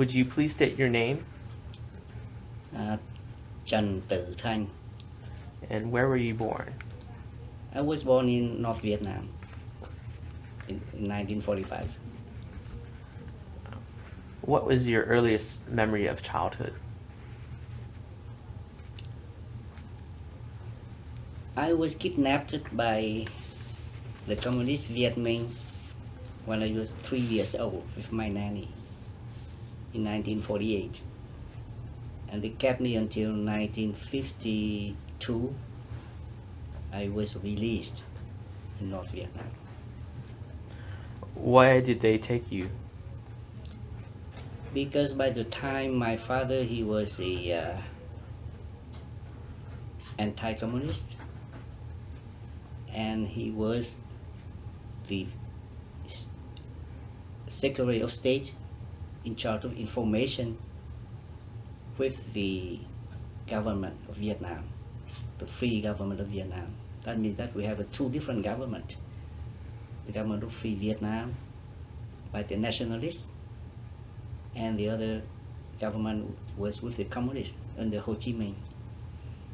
Would you please state your name Trần, Thanh. and where were you born? I was born in North Vietnam in 1945. What was your earliest memory of childhood? I was kidnapped by the communist Viet Minh when I was 3 years old with my nanny in 1948. And they kept me until 1952. I was released in North Vietnam. Why did they take you? Because by the time my father, he was a anti-communist, and he was the Secretary of State in charge of information with the government of Vietnam, the free government of Vietnam. That means that we have two different governments. The government of free Vietnam by the nationalists, and the other government was with the communists under Ho Chi Minh.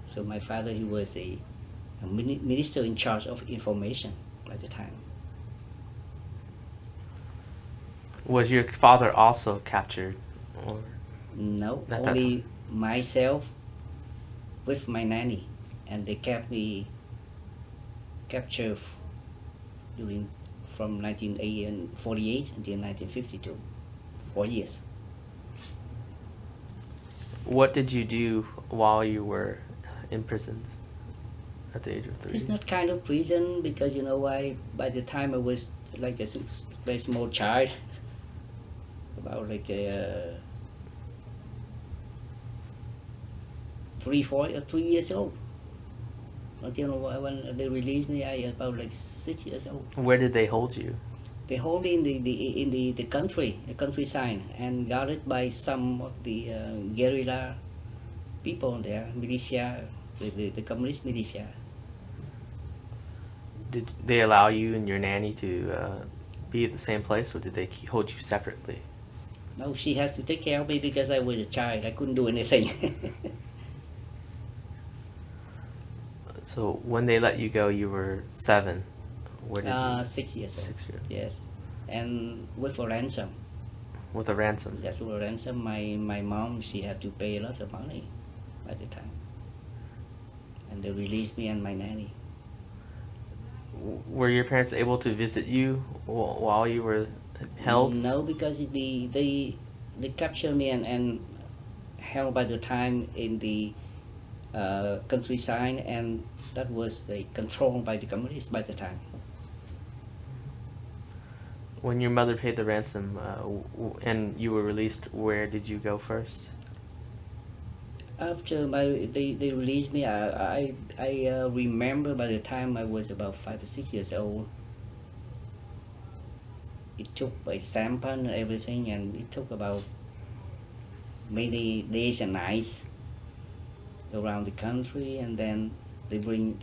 So my father, he was a minister in charge of information at the time. Was your father also captured? Or No, At that only myself with my nanny, and they kept me captured during from 1948 until 1952, 4 years. what did you do while you were imprisoned at the age of 3? It's not kind of prison because you know why? By the time I was like a very small child, about like a 3 years old. Until when they released me, I about like 6 years old. Where did they hold you? They hold me in the countryside, and guarded by some of the guerrilla people there, militia, the communist militia. Did they allow you and your nanny to be at the same place, or did they hold you separately? No, she has to take care of me because I was a child. I couldn't do anything. So when they let you go, you were 7. Where did you? 6 years old. 6 years. Yes, and with a ransom. With a ransom. Yes, with a ransom. My mom, she had to pay lots of money at the time, and they released me and my nanny. Were your parents able to visit you while you were held? No, because they captured me and held by the time in the countryside, and that was controlled by the communists by the time. When your mother paid the ransom and you were released, where did you go first? After they released me, I remember by the time I was about 5 or 6 years old, it took a sample and everything, and it took about many days and nights around the country, and then they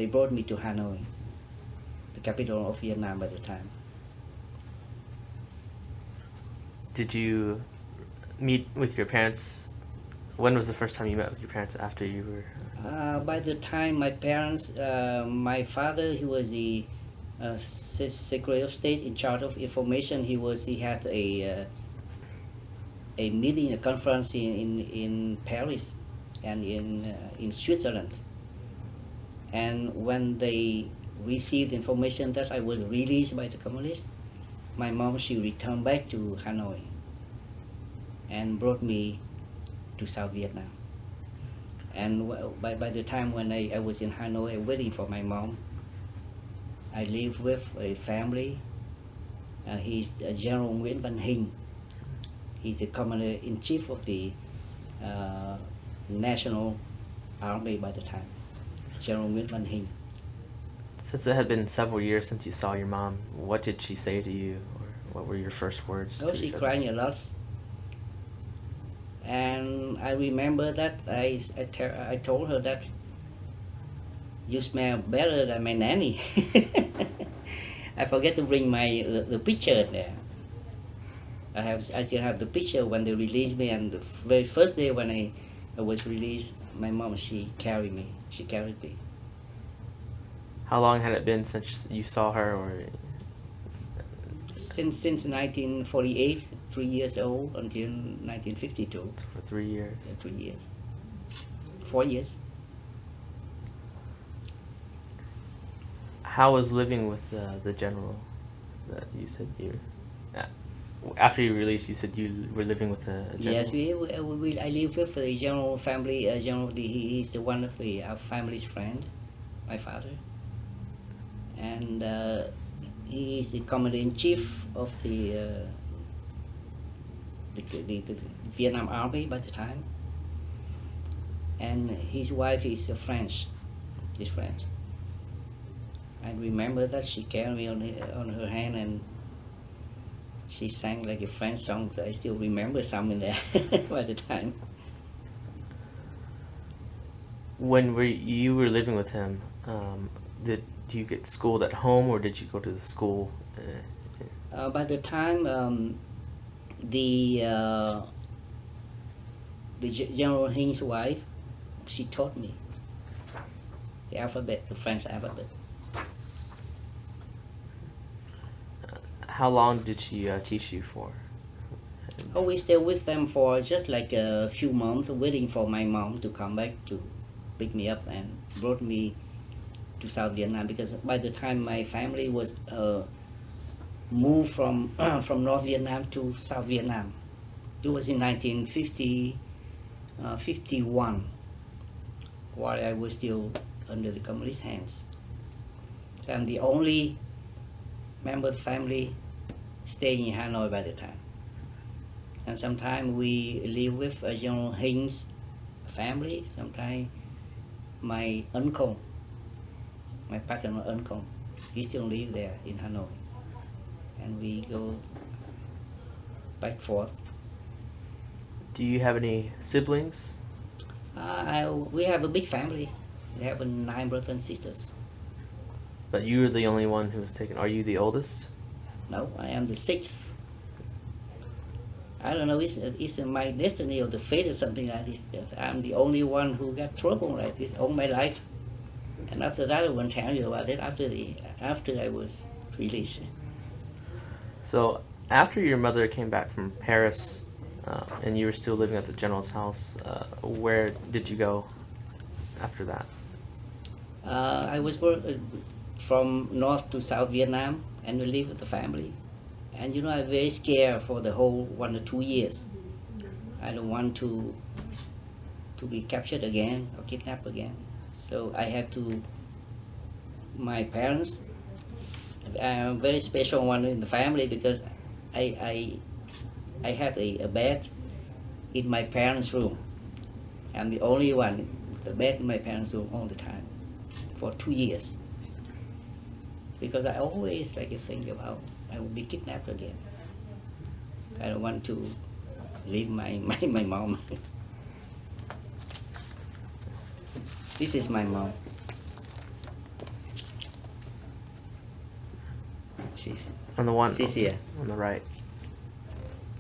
brought me to Hanoi, the capital of Vietnam by the time. Did you meet with your parents? When was the first time you met with your parents after you were? By the time my parents, my father, he was the Secretary of State in charge of information. He had a meeting, a conference in Paris and in Switzerland. And when they received information that I was released by the communists, my mom, she returned back to Hanoi and brought me to South Vietnam. And by the time when I was in Hanoi waiting for my mom, I lived with a family. He's General Nguyễn Văn Hình. He's the commander-in-chief of the National Army by the time, General Nguyễn Văn Hình. Since it had been several years since you saw your mom, what did she say to you, or what were your first words? Oh, she crying a lot. And I remember that I told her that you smell better than my nanny. I forget to bring the picture there. I still have the picture when they released me, and the very first day when I was released, my mom, she carried me. She carried me. How long had it been since you saw her, or Since 1948, 3 years old, until 1952. for 3 years? 3 years. 4 years. How was living with the general that you said you... After you released, you said you were living with the general? Yes, I live with the general family. He's the one of our family's friend, my father. And he is the commander-in-chief of the Vietnam Army by the time. And his wife is French. She's French. I remember that she carried me on her hand, and she sang like a French song. So I still remember some in there by the time. When you were living with him, did you get schooled at home, or did you go to the school? By the time the General Hing's wife, she taught me the alphabet, the French alphabet. How long did she teach you for? Oh, we stayed with them for just like a few months, waiting for my mom to come back to pick me up and brought me to South Vietnam, because by the time my family was moved from North Vietnam to South Vietnam, it was in 1951, while I was still under the communist hands. I'm the only member of the family staying in Hanoi by the time. And sometimes we live with General Hing's family, sometimes my uncle, my paternal uncle, he still lives there in Hanoi. And we go back and forth. Do you have any siblings? We have a big family. We have 9 brothers and sisters. But you were the only one who was taken. Are you the oldest? No, I am the 6th. I don't know, it's my destiny or the fate or something like this. I'm the only one who got trouble like this all my life. And after that, I won't tell you about it after I was released. So after your mother came back from Paris, and you were still living at the general's house, where did you go after that? I was from North to South Vietnam, and we lived with the family. And I'm very scared for the whole 1 or 2 years. I don't want to be captured again or kidnapped again. So I had to, my parents, I'm a very special one in the family, because I had a bed in my parents' room. I'm the only one with the bed in my parents' room all the time for 2 years. Because I always think about I will be kidnapped again. I don't want to leave my mom. This is my mom. She's On the one. She's here. On the right.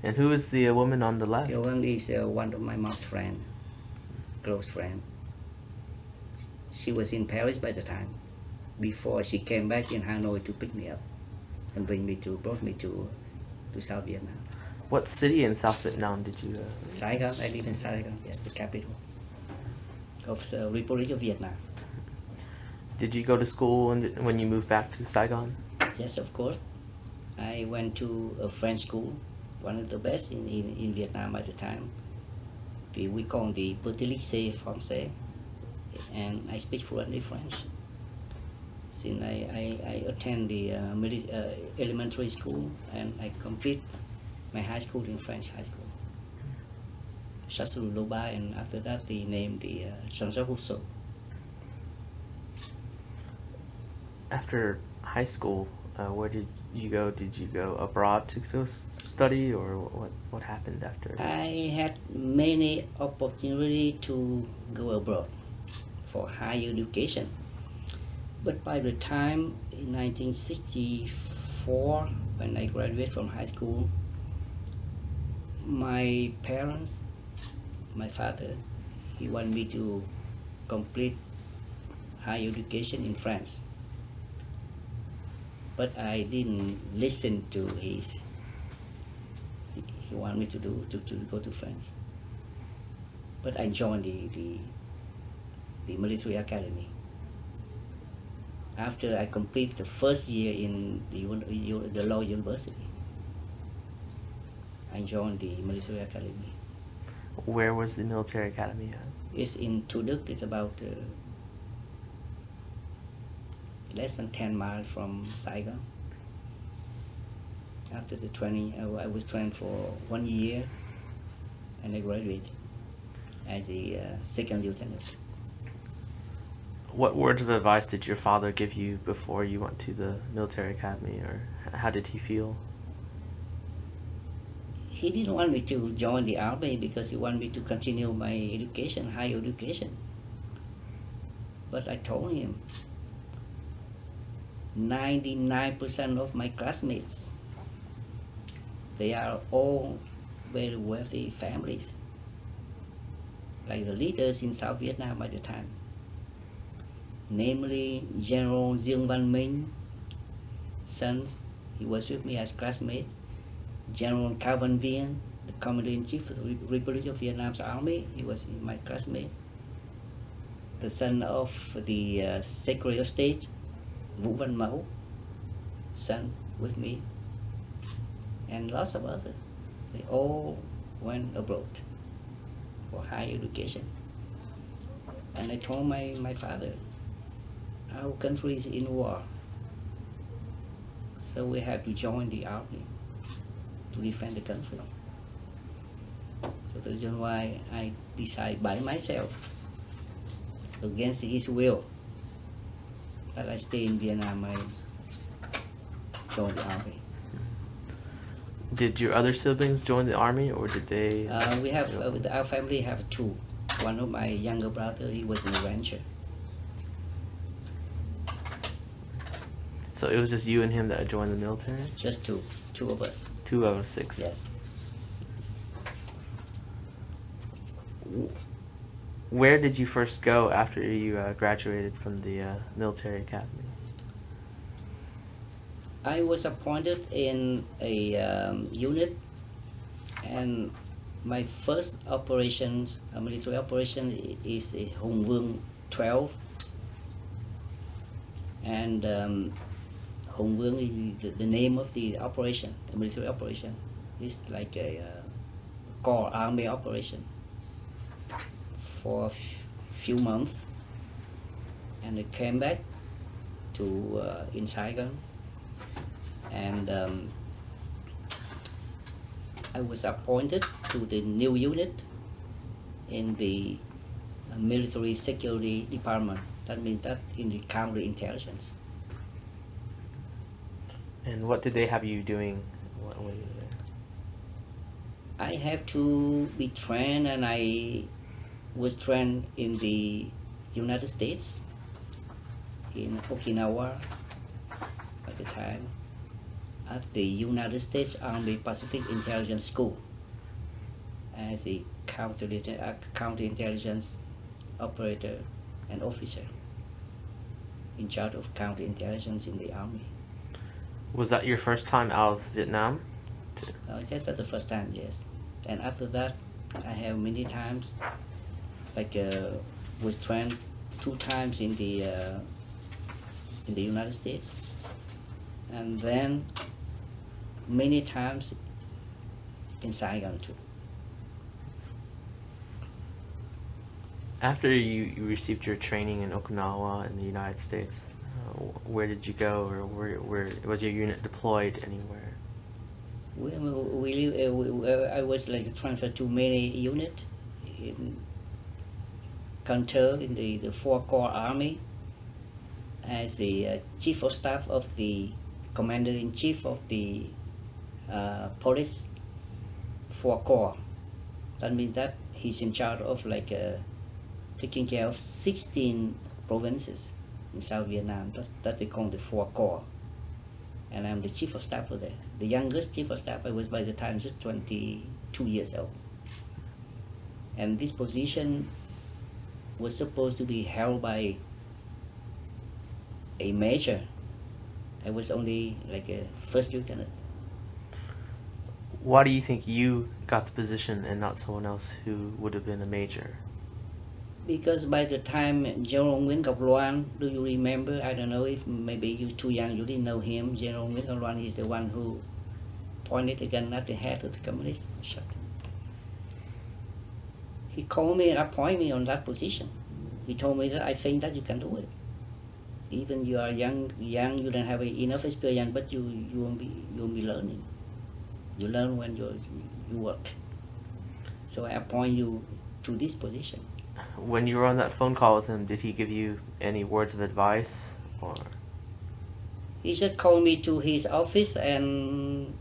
And who is the woman on the left? The one is one of my mom's friend, close friend. She was in Paris by the time, before she came back in Hanoi to pick me up and brought me to South Vietnam. What city in South Vietnam did you? Saigon. I live in Saigon. Yes, the capital of the Republic of Vietnam. Did you go to school when you moved back to Saigon? Yes, of course. I went to a French school, one of the best in Vietnam at the time. We call the Petit Lycée Français, and I speak fluently French. Since I attend the elementary school, and I complete my high school in French high school. Chasseur-Loba, and after that they named the Jean-Jacques Rousseau. After high school, where did you go? Did you go abroad to go study, or what happened after? I had many opportunity to go abroad for higher education. But by the time in 1964, when I graduated from high school, My parents, my father, he wanted me to complete higher education in France. But I didn't listen to his. He wanted me to go to France. But I joined the military academy. After I complete the first year in the law university, I joined the military academy. Where was the military academy at? It's in Tuduk. It's about less than 10 miles from Saigon. After the training, I was trained for 1 year, and I graduated as a second lieutenant. What words of advice did your father give you before you went to the military academy, or how did he feel? He didn't want me to join the army because he wanted me to continue my education, higher education. But I told him, 99% of my classmates, they are all very wealthy families, like the leaders in South Vietnam at the time, namely General Dương Văn Minh, son, he was with me as classmate, General Cao Văn Viên, the Commander-in-Chief of the Republic of Vietnam's army, he was my classmate, the son of the Secretary of State, Vũ Văn Mẫu, son with me, and lots of others. They all went abroad for higher education. And I told my father, our country is in war, so we have to join the army to defend the country. So the reason why I decided by myself, against his will, that I stay in Vietnam. I joined the army. Did your other siblings join the army, or did they? We have our family have two. One of my younger brother, he was in a rancher. So it was just you and him that joined the military? Just two of us. 2 out of 6. Yes. Where did you first go after you graduated from the military academy? I was appointed in a unit, and my first operation, a military operation, is a Hùng Vương 12, and Hùng Vương is the name of the operation, the military operation. It's like a core army operation for a few months, and I came back to in Saigon, and I was appointed to the new unit in the military security department. That means that in the counterintelligence. And what did they have you doing when you were there? I have to be trained, and I was trained in the United States, in Okinawa at the time, at the United States Army Pacific Intelligence School as a counterintelligence operator and officer in charge of counterintelligence in the army. Was that your first time out of Vietnam? That's the first time, yes. And after that, I have many times, like was trained 2 times in the United States, and then many times in Saigon too. After you received your training in Okinawa in the United States, where did you go, or where was your unit deployed anywhere? I was like transferred to many units in Canter in the 4 Corps Army as the chief of staff of the commander-in-chief of the police 4 Corps. That means that he's in charge of like taking care of 16 provinces in South Vietnam. That they call the 4 Corps. and I'm the chief of staff for there. The youngest chief of staff. I was by the time just 22 years old. And this position was supposed to be held by a major. I was only like a first lieutenant. Why do you think you got the position and not someone else who would have been a major? Because by the time General Nguyễn Ngọc Loan, do you remember? I don't know if maybe you're too young, you didn't know him. General Nguyễn Ngọc Loan is the one who pointed a gun at the head of the communists and shot him. He called me and appointed me on that position. He told me that I think that you can do it. Even you are young, you don't have enough experience, but you won't be learning. You learn when you work. So I appoint you to this position. When you were on that phone call with him, did he give you any words of advice, or? He just called me to his office and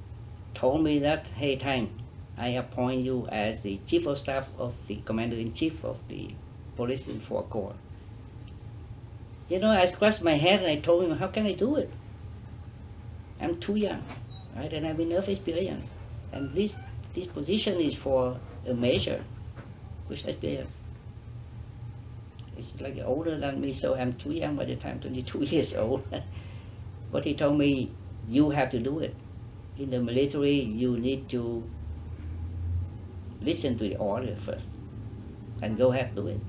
told me that, hey, Thanh, I appoint you as the chief of staff of the commander-in-chief of the police in 4 Corps. You know, I scratched my head and I told him, how can I do it? I'm too young. I don't have enough experience. And this position is for a major with experience. It's like older than me, so I'm too young by the time, 22 years old. But he told me, you have to do it. In the military, you need to listen to the order first and go ahead, do it.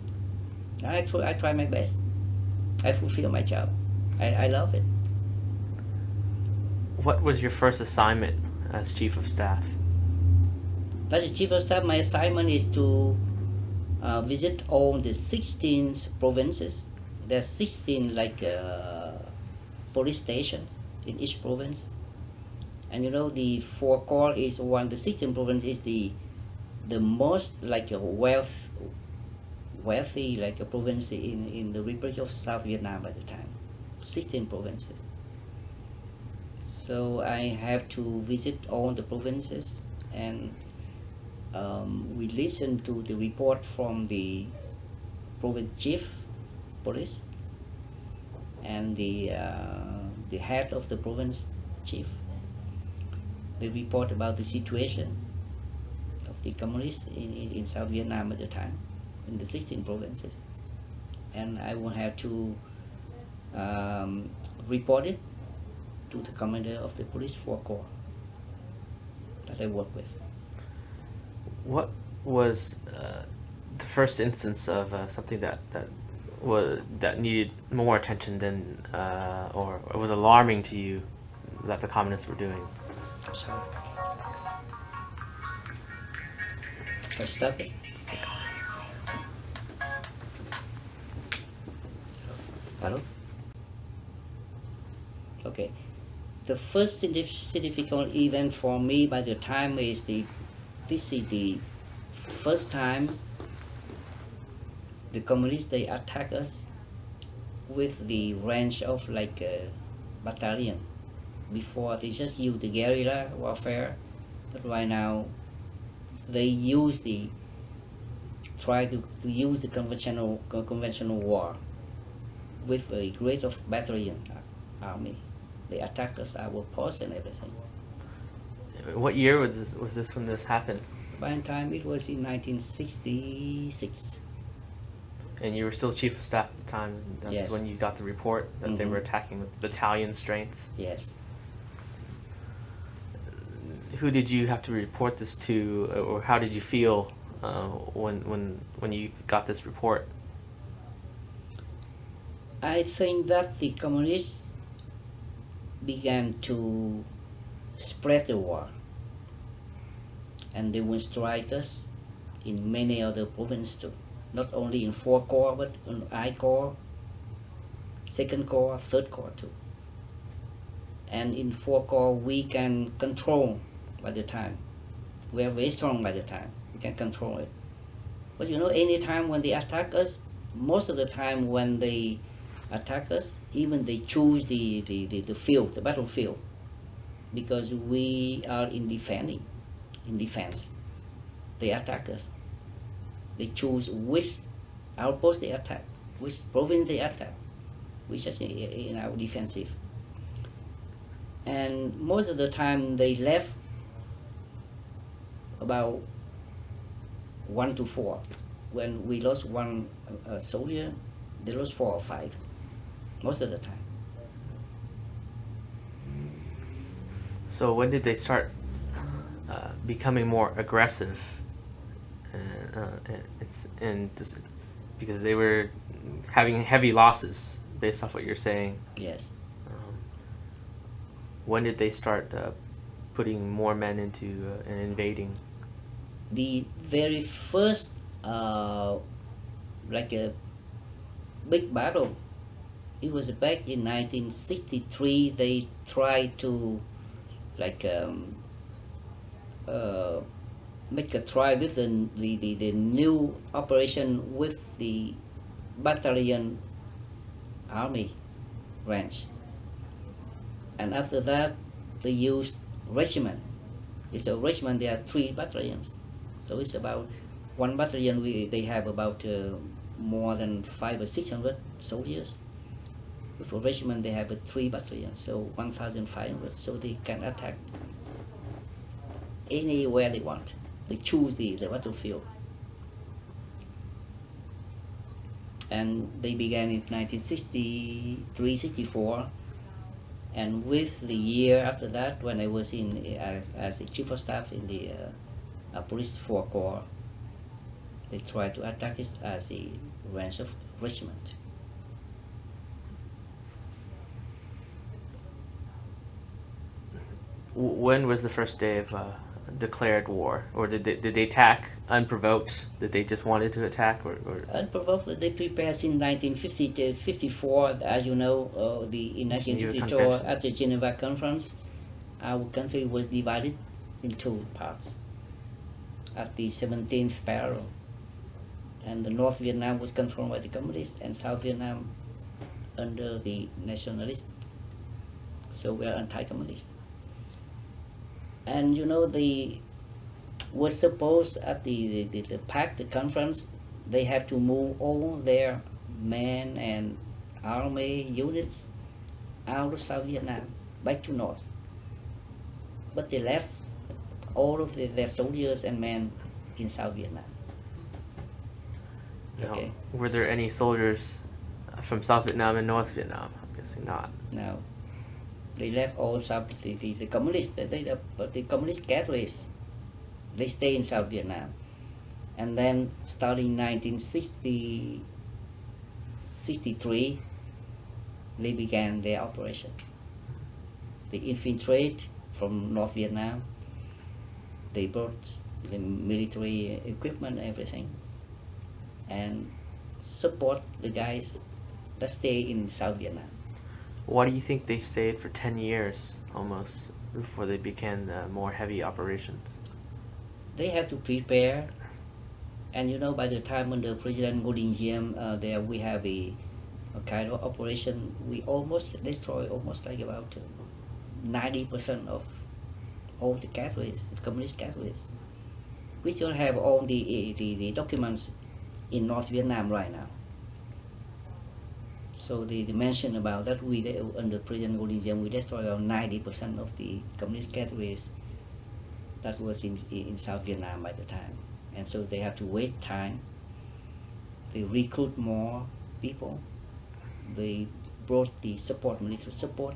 And I try my best. I fulfill my job. I love it. What was your first assignment as chief of staff? As chief of staff, my assignment is to visit all the 16 provinces. There's 16 police stations in each province. And you know, the 4 Corps is one, the 16 province is the most wealthy like a province in the Republic of South Vietnam by the time. 16 provinces. So I have to visit all the provinces, and we listen to the report from the province chief police and the head of the province chief. They report about the situation of the communists in South Vietnam at the time, in the 16 provinces. And I will have to report it to the commander of the police 4 Corps that I work with. What was the first instance of something that needed more attention than, or was alarming to you that the communists were doing? Sorry. I stop it. Hello? Okay. The first significant event for me by the time is this is the first time the communists, they attack us with the range of like a battalion. Before they just used the guerrilla warfare, but right now they try to use the conventional war with a great of battalion army. They attack us, our posts and everything. What year was this when this happened? By the time it was in 1966. And you were still chief of staff at the time. That's Yes. when you got the report that they were attacking with battalion strength. Yes. Who did you have to report this to, or how did you feel when you got this report? I think that the communists began to spread the war, and they will strike us in many other provinces too. Not only in 4 Corps, but in I Corps, 2nd Corps, 3rd Corps too. And in 4 Corps, we can control by the time. We are very strong by the time. We can control it. But you know, any time when they attack us, most of the time when they attack us, even they choose the field, the battlefield, because we are in defense. They attack us. They choose which outpost they attack, which province they attack. We just in our defensive. And most of the time they left about 1 to 4. When we lost one soldier, they lost 4 or 5 most of the time. So when did they start becoming more aggressive? And just because they were having heavy losses based off what you're saying. Yes. When did they start putting more men into and invading? The very first like a big battle, it was back in 1963. They tried to like make a try with the new operation with the battalion army branch, and after that they used regiment. It's a regiment. There are 3 battalions, so it's about one battalion. They have about more than 500 or 600 soldiers. With a regiment they have 3 battalions, so 1,500. So they can attack anywhere they want. They choose the battlefield. And they began in 1963-64, and with the year after that, when I was in as a chief of staff in the police 4 corps, they tried to attack it as a branch of regiment. When was the first day of declared war, or did they attack unprovoked? Did they just wanted to attack, or? Unprovoked, they prepared in 1950 to 54. As you know, in 1954 at the Geneva Conference, our country was divided in 2 parts at the 17th parallel, and the North Vietnam was controlled by the communists, and South Vietnam under the nationalists. So we are anti-communist. And you know, they was supposed at the pact, the conference, they have to move all their men and army units out of South Vietnam back to North. But they left all of their soldiers and men in South Vietnam. Okay. Were there any soldiers from South Vietnam and North Vietnam? I'm guessing not. No. They left all South, the communists, the communist catholics, they stay in South Vietnam. And then starting 1963, they began their operation. They infiltrate from North Vietnam. They brought the military equipment and everything, and support the guys that stay in South Vietnam. Why do you think they stayed for 10 years almost before they began more heavy operations? They have to prepare, and you know, by the time under President Ngô Đình Diệm, there we have a kind of operation. We almost destroy almost like about 90% of all the Catholics, the communist Catholics. We still have all the documents in North Vietnam right now. So they mentioned about that under President Ngô Đình Diệm, we destroyed around 90% of the communist Catholics that was in South Vietnam by the time. And so they have to wait time. They recruit more people. They brought the support, military support.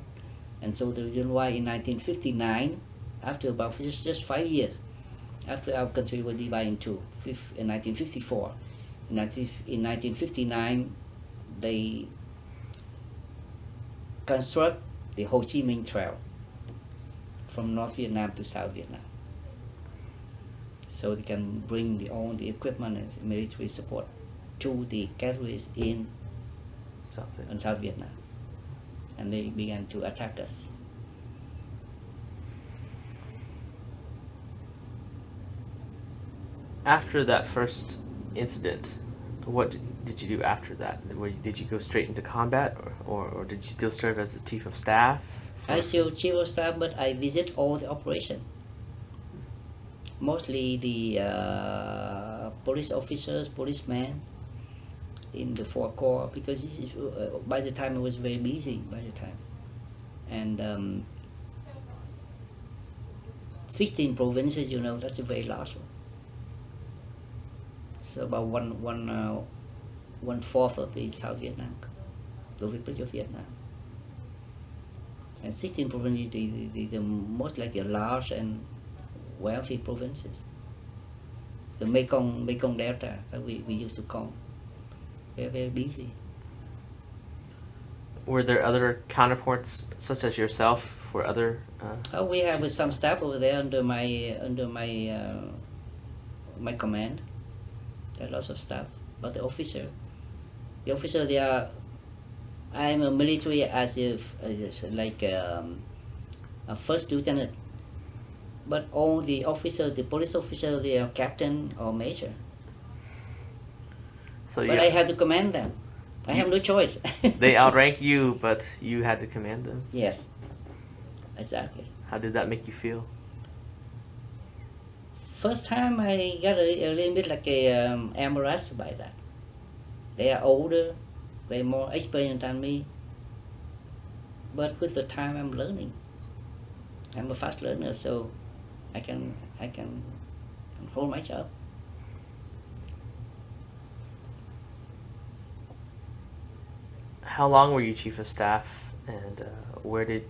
And so the reason why in 1959, after about just 5 years, after our country was divided into in 1954, in 1959, they construct the Ho Chi Minh Trail from North Vietnam to South Vietnam, so they can bring all the equipment and military support to the Catholics in South Vietnam, and they began to attack us. After that first incident, what did you do after that? Did you go straight into combat, or did you still serve as the chief of staff? I still chief of staff, but I visit all the operation. Mostly the police officers, policemen in the 4 corps, because this is, by the time I was very busy by the time, and 16 provinces, you know, that's a very large one. So about one fourth of the South Vietnam, the Republic of Vietnam. And 16 provinces, the most like a large and wealthy provinces. The Mekong Delta that we used to call, very, very busy. Were there other counterparts such as yourself for other? We have some staff over there under my my command. There are lots of staff, but the officer, they are. I'm a military as like a first lieutenant, but all the officers, the police officers, they are captain or major. So but I had to command them. I have no choice. They outrank you, but you had to command them. Yes, exactly. How did that make you feel? First time I got a little bit like embarrassed by that. They are older, they're more experienced than me. But with the time I'm learning. I'm a fast learner, so I can hold my job. How long were you chief of staff, and where did?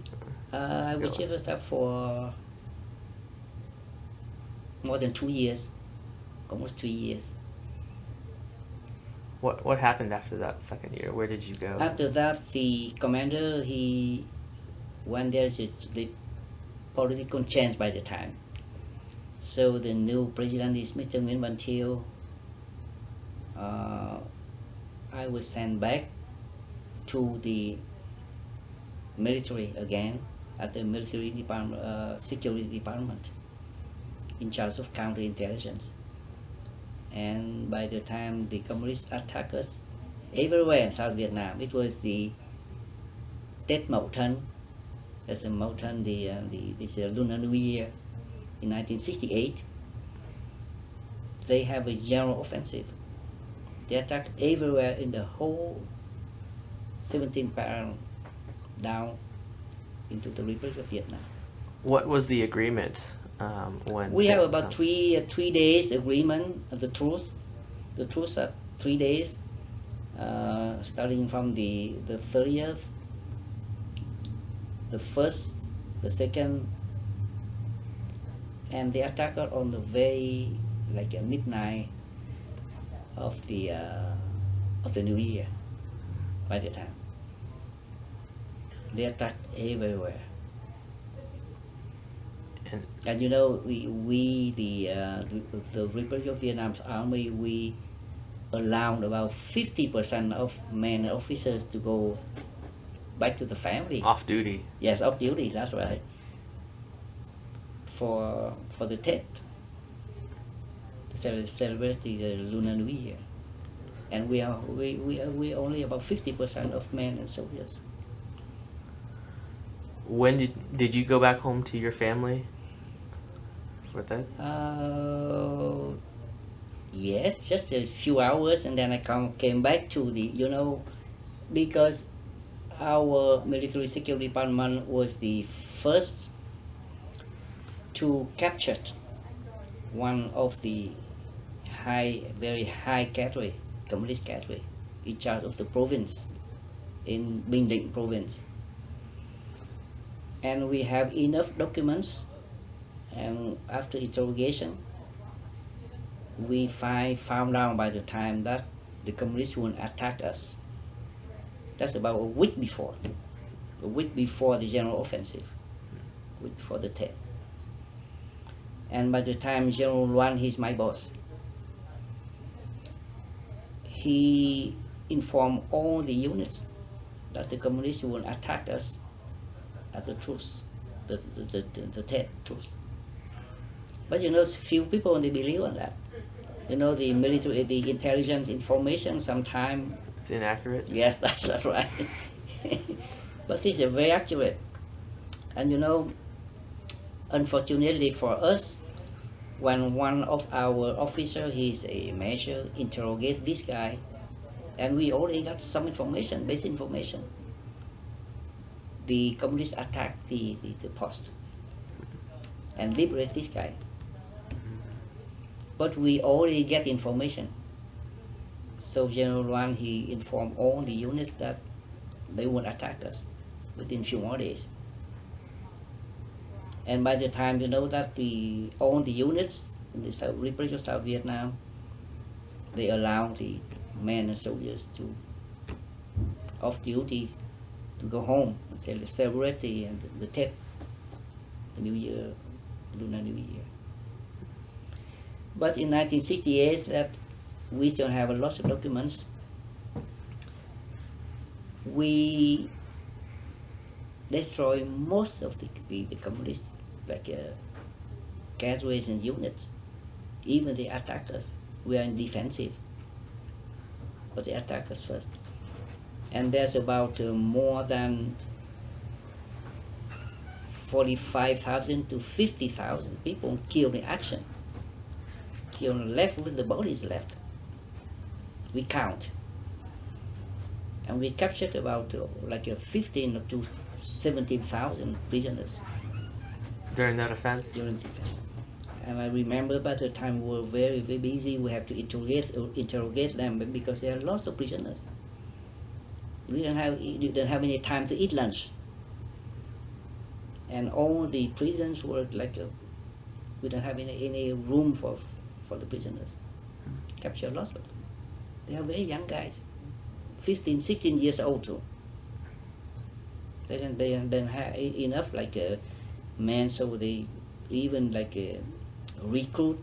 I was chief of staff for more than 2 years, almost 3 years. What happened after that second year? Where did you go? After that, the commander, when there's the political change by the time. So the new president is Mr. Nguyễn Thieu. I was sent back to the military again at the military department, security department, in charge of counterintelligence. And by the time the communists attacked us everywhere in South Vietnam, it was the Tết Mậu Thân. That's the Mậu Thân, this Lunar New Year in 1968. They have a general offensive. They attacked everywhere in the whole 17 parallel down into the Republic of Vietnam. What was the agreement when? We have about 3 days agreement of the truce. The truce are 3 days, starting from the 30th, the 1st, the 2nd, and the attack on the very like a midnight of the New Year. By the time they attacked everywhere. And you know, we the Republic of Vietnam's army, we allowed about 50% of men and officers to go back to the family. Off duty. Yes, off duty. That's right. For the Tết, to celebrate the Lunar New Year, and we only about 50% of men and soldiers. When did you go back home to your family for that? Yes, just a few hours, and then I came back to because our military security department was the first to capture one of the very high cadre, communist cadre, in charge of the province, in Bình Định province. And we have enough documents, and after interrogation, we found out by the time that the communists would attack us. That's about a week before the general offensive, a week before the Tết. And by the time General Loan, he's my boss, he informed all the units that the communists would attack us at the truce, the Tết truce. But few people only believe on that. The military, the intelligence information sometimes it's inaccurate. Yes, that's right. But this is very accurate. And unfortunately for us, when one of our officers, he's a major, interrogate this guy, and we already got some information, basic information. The communists attacked the post, and liberate this guy. But we already get information. So General Luan, he informed all the units that they would attack us within few more days. And by the time that all the units in the Republic of South Vietnam, they allow the men and soldiers to off duty to go home and celebrate the Tet, the New Year, Lunar New Year. But in 1968, that we still have a lot of documents. We destroy most of the communist cadres and units. Even the attackers, we are in defensive, but they attack us first. And there's about more than 45,000 to 50,000 people killed in action. Killed left with the bodies left. We count. And we captured about 15 to 17,000 prisoners. During that offense? During the offense. And I remember by the time we were very, very busy, we have to interrogate them because there are lots of prisoners. We didn't have any time to eat lunch. And all the prisons were we don't have any room for the prisoners. Capture lots of them. They are very young guys, 15, 16 years old too. They don't have enough men, so they even recruit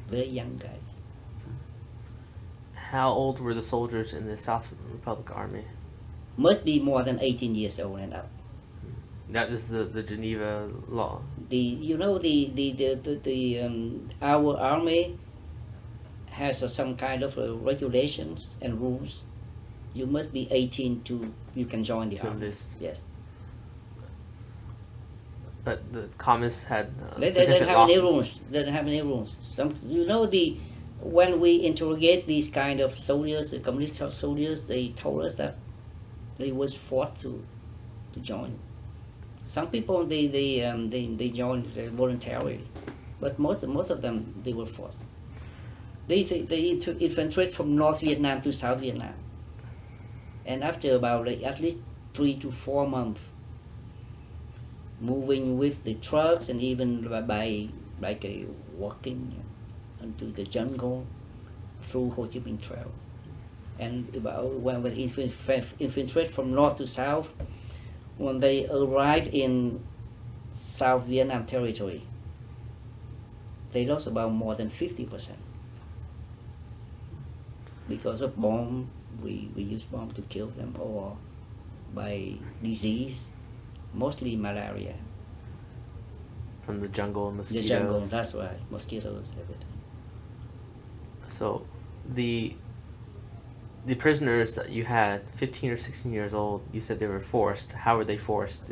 very young guys. How old were the soldiers in the South Republic Army? Must be more than 18 years old and up. That is the Geneva law. Our army has some kind of regulations and rules. You must be 18 you can join the army. Enlist. Yes. But the communists had They don't have any rules. They don't have any rules. When we interrogate these kind of soldiers, the communist soldiers, they told us that they was forced to join. Some people they joined voluntarily, but most of them they were forced. They infiltrate from North Vietnam to South Vietnam, and after about at least 3 to 4 months, moving with the trucks and even by walking into the jungle through Ho Chi Minh Trail, and when infiltrate from north to south, when they arrive in South Vietnam territory, they lost about more than 50%. Because of bomb, we use bomb to kill them, or by disease, mostly malaria. From the jungle and mosquitoes. The jungle, that's right, mosquitoes, everything. So, the prisoners that you had, 15 or 16 years old, you said they were forced. How were they forced?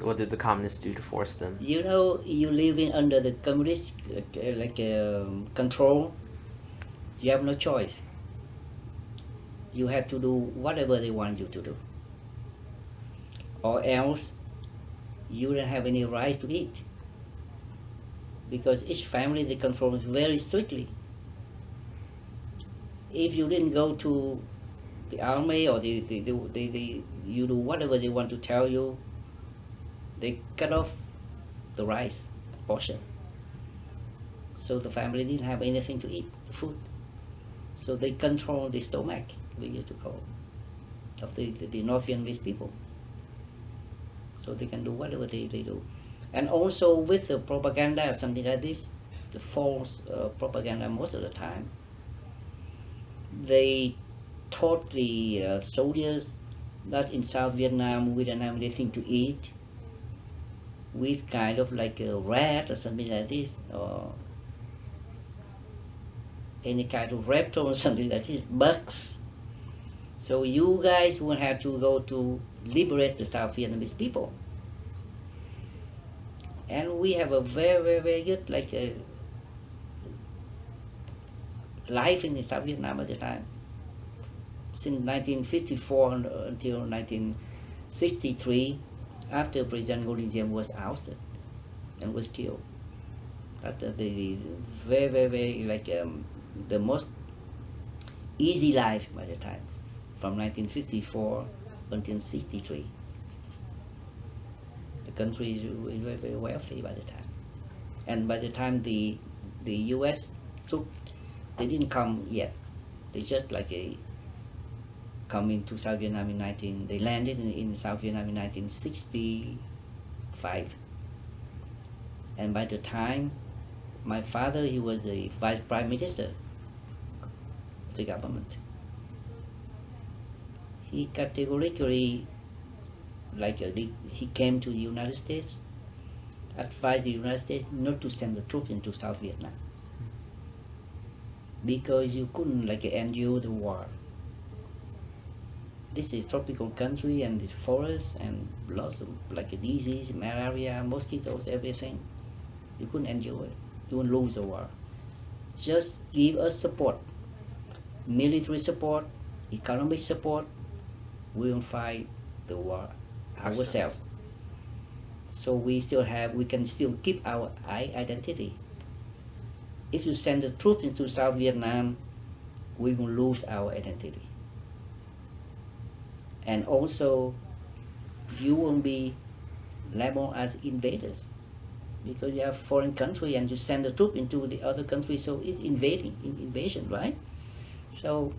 What did the communists do to force them? You living under the communist control. You have no choice. You have to do whatever they want you to do, or else you don't have any right to eat, because each family they control very strictly. If you didn't go to the army, or you do whatever they want to tell you, they cut off the rice portion. So the family didn't have anything to eat, food. So they control the stomach, we used to call, of the North Vietnamese people. So they can do whatever they do. And also with the propaganda, something like this, the false propaganda most of the time, they taught the soldiers that in South Vietnam we don't have anything to eat. We kind of like a rat or something like this, or any kind of reptile or something like this, bugs. So you guys will have to go to liberate the South Vietnamese people. And we have a very, very, very good life in South Vietnam at the time. Since 1954 until 1963, after President Ngo Dinh Diem was ousted and was killed, That's the very, very, very like the most easy life by the time, from 1954 until 63. The country is very, very wealthy by the time. And by the time the U.S. troops, they didn't come yet. They just come into South Vietnam they landed in South Vietnam in 1965. And by the time, my father, he was the vice prime minister of the government. He categorically, he came to the United States, advised the United States not to send the troops into South Vietnam, because you couldn't endure the war. This is a tropical country, and it's forests and lots of disease, malaria, mosquitoes, everything. You couldn't endure it. You won't lose the war. Just give us support, military support, economic support. We will fight the war ourselves. So we can still keep our identity. If you send the troops into South Vietnam, we will lose our identity. And also, you will be labeled as invaders, because you have foreign country and you send the troop into the other country, so it's invasion, right? So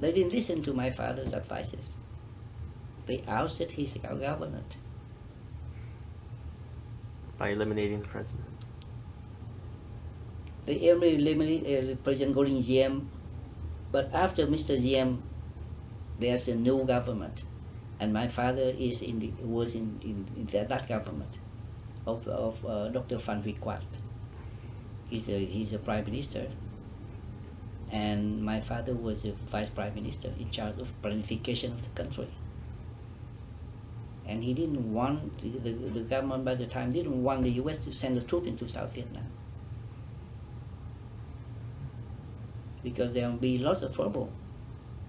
they didn't listen to my father's advices. They ousted his government by eliminating the president. They eliminated President Golden Diem, but after Mr. Diem, there's a new government, and my father was in that government of Dr. Phần. He's a prime minister, and my father was a vice prime minister in charge of planification of the country. And he didn't want the government by the time didn't want the U.S. to send the troops into South Vietnam, because there will be lots of trouble.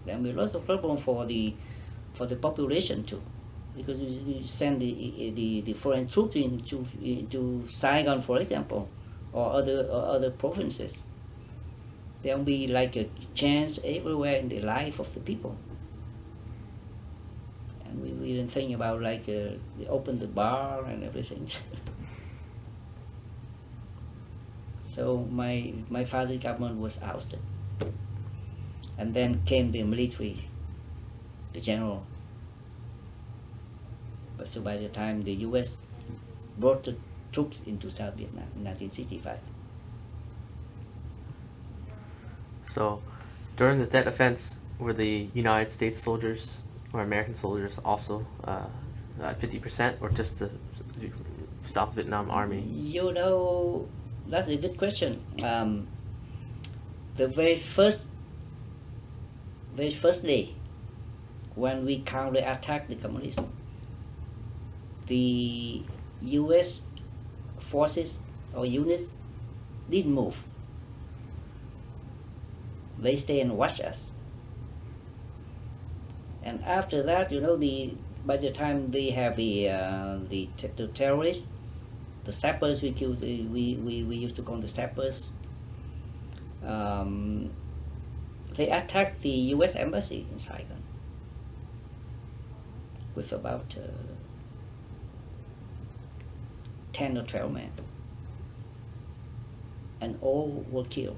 There will be lots of trouble for the population too, because you send the foreign troops into Saigon, for example, or other provinces. There will be a chance everywhere in the life of the people. And we didn't think about they open the bar and everything. So my father's government was ousted. And then came the military, the general. But so by the time the U.S. brought the troops into South Vietnam in 1965. So during the Tet Offense, were the United States soldiers or American soldiers also 50%, or just the South Vietnam Army? You know, that's a good question. The very first day when we counterattacked the communists, the U.S. forces or units didn't move. They stay and watch us. And after that, by the time they have the terrorists, the sappers we killed, we used to call them the sappers. They attacked the U.S. embassy in Saigon with about 10 or 12 men, and all were killed.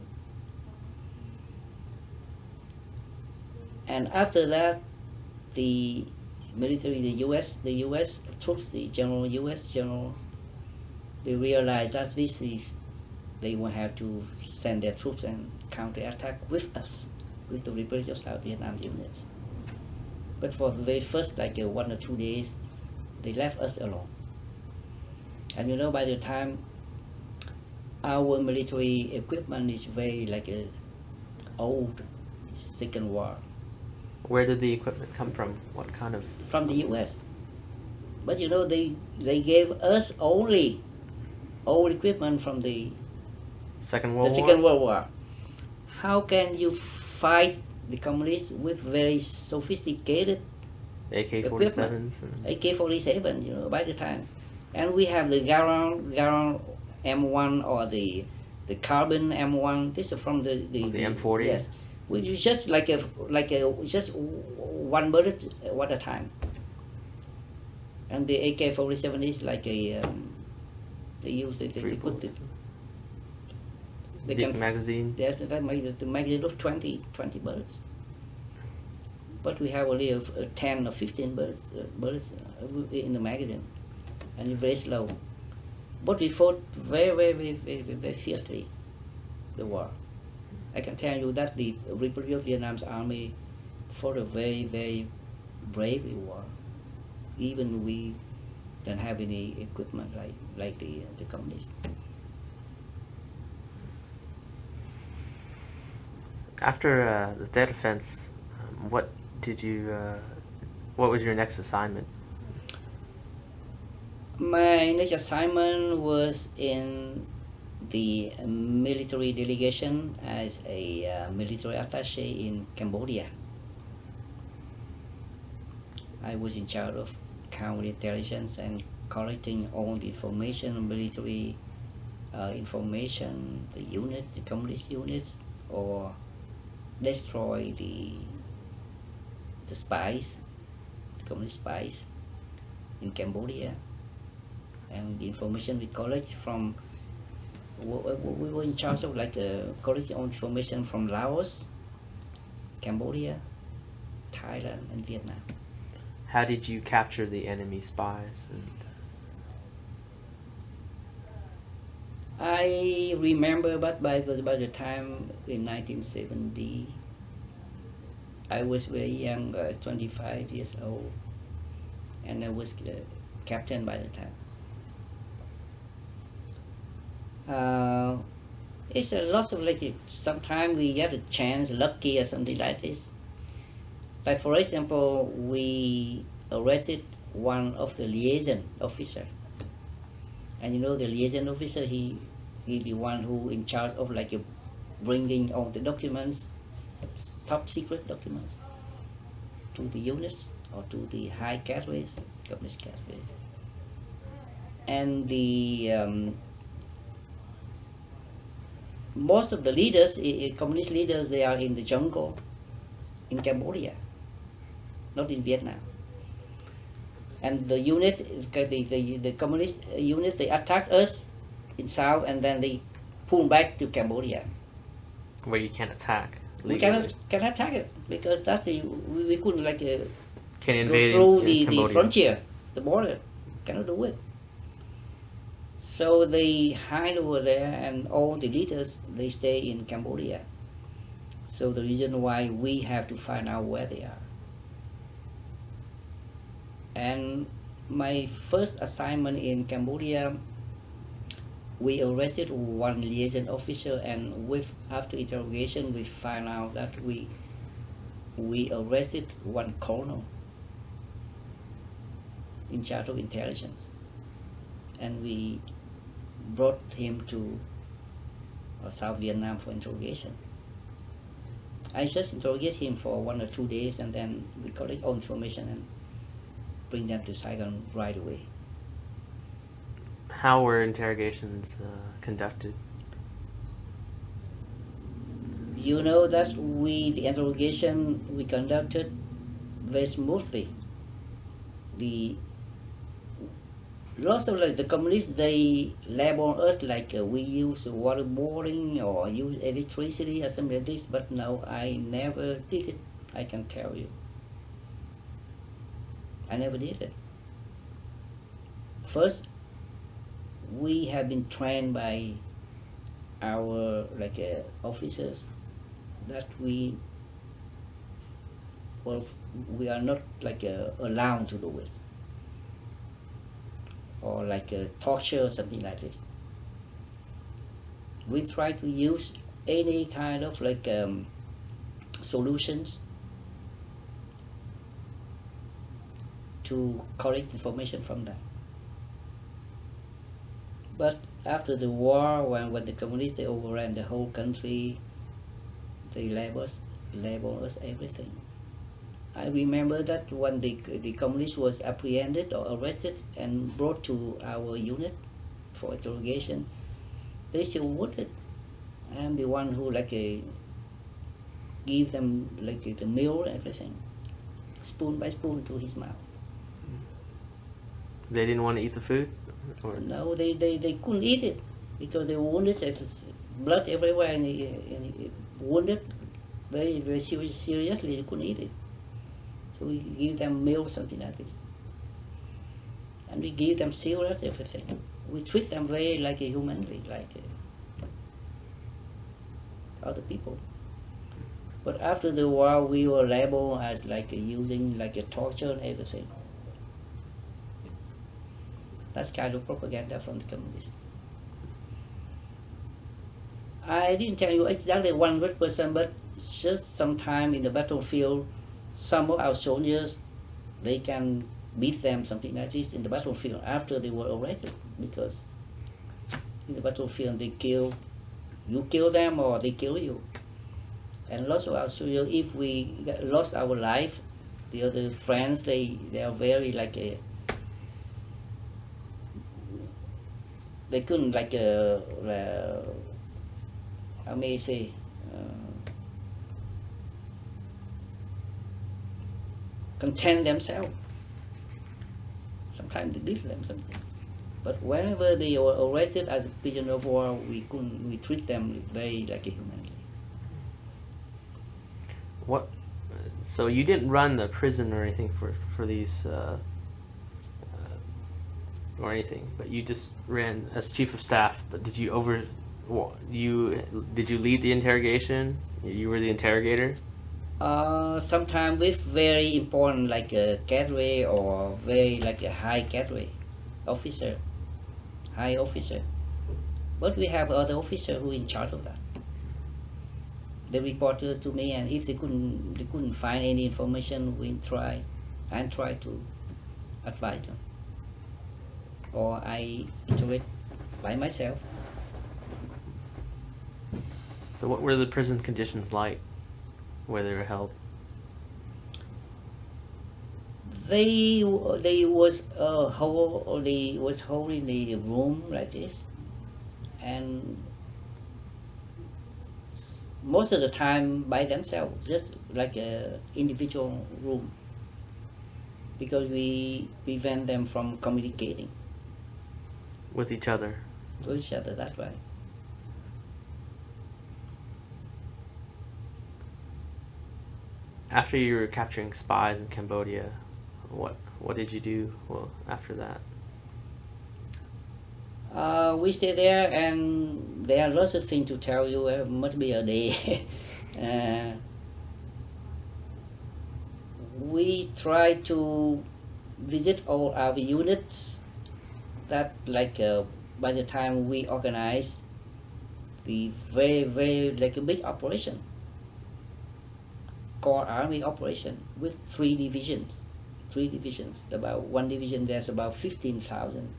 And after that, the military, the U.S. troops, the U.S. generals, they realized that they will have to send their troops and counterattack with us, with the Republic of South Vietnam units. But for the very first 1 or 2 days, they left us alone. And by the time our military equipment is very old, Second War. Where did the equipment come from? What kind of? From the U.S. But they gave us only old equipment from the Second World War? Second World War. How can you fight the communists with very sophisticated AK-47s? AK-47, by the time. And we have the Garand M1 or the carbon M1. This is from the M40. Yes, we use just like a just one bullet at a time. And the AK-47 is like a they use it. They put it. They big can magazine. Yes, that makes the magazine of 20 bullets. But we have only 10 or 15 bullets in the magazine, and it's very slow. But we fought very fiercely the war. I can tell you that the Republic of Vietnam's army fought a very brave war. Even we don't have any equipment like the communists. After the dead offense, what was your next assignment? My next assignment was in the military delegation as a military attache in Cambodia. I was in charge of counterintelligence and collecting all the information, military information, the units, the communist units, or destroy the spies, the communist spies in Cambodia. And the information we collect from, we were in charge of collecting all information from Laos, Cambodia, Thailand, and Vietnam. How did you capture the enemy spies? I remember, but by the time in 1970, I was very young, 25 years old, and I was captain by the time. It's a lot of sometimes we get a chance, lucky or something like this. Like for example, we arrested one of the liaison officer, and you know the liaison officer, he the one who in charge of bringing all the documents, top secret documents, to the units or to the high cadres, communist cadres, and the most of the leaders, communist leaders, they are in the jungle in Cambodia, not in Vietnam. And the unit, the communist unit, they attack us in south, and then they pull back to Cambodia. Where you can't attack. We cannot attack it because we couldn't can go through the frontier, the border. Cannot do it. So they hide over there, and all the leaders, they stay in Cambodia. So the reason why we have to find out where they are. And my first assignment in Cambodia, we arrested one liaison officer, and after interrogation, we found out that we arrested one colonel in charge of intelligence, and we brought him to South Vietnam for interrogation. I just interrogate him for 1 or 2 days, and then we collect all information and bring them to Saigon right away. How were interrogations conducted? You know that the interrogation we conducted very smoothly. Lots of the communists, they label us we use waterboarding or use electricity or something like this, but no, I never did it, I can tell you. I never did it. First, we have been trained by our officers that we are not allowed to do it, or torture or something like this. We try to use any kind of solutions to collect information from them. But after the war, when the communists, they overran the whole country, they label us everything. I remember that when the communist was apprehended or arrested and brought to our unit for interrogation, they still wanted. I am the one who give them the meal and everything, spoon by spoon to his mouth. They didn't want to eat the food? Or? No, they couldn't eat it because they were wounded. There's blood everywhere, and he wounded very, very seriously. They couldn't eat it. So we give them meal, something like this. And we give them cigarettes, everything. We treat them very like a humanly, like other people. But after the war, we were labeled as using a torture and everything. That's kind of propaganda from the communists. I didn't tell you exactly 100%, but just sometime in the battlefield, some of our soldiers, they can beat them, something like this, in the battlefield after they were arrested, because in the battlefield you kill them or they kill you. And lots of our soldiers, if we lost our life, the other friends, they are very they couldn't how may I say, content themselves. Sometimes they beat them something. But whenever they were arrested as a prisoner of war, we treat them very humanly. What? So you didn't run the prison or anything for these or anything, but you just ran as chief of staff. But did you did you lead the interrogation? You were the interrogator? Sometimes with very important a cadre or very a high cadre officer, high officer. But we have other officer who in charge of that. They reported to me, and if they couldn't find any information, I try to advise them, or I interrogate by myself. So what were the prison conditions like where they were held? They was holding the room like this, and most of the time by themselves, just like a individual room, because we prevent them from communicating with each other. With each other, that's right. After you were capturing spies in Cambodia, what did you do after that? We stay there, and there are lots of things to tell you. It must be a day. We try to visit all our units. That by the time we organize the very, very a big operation, core army operation with three divisions. About one division, there's about 15,000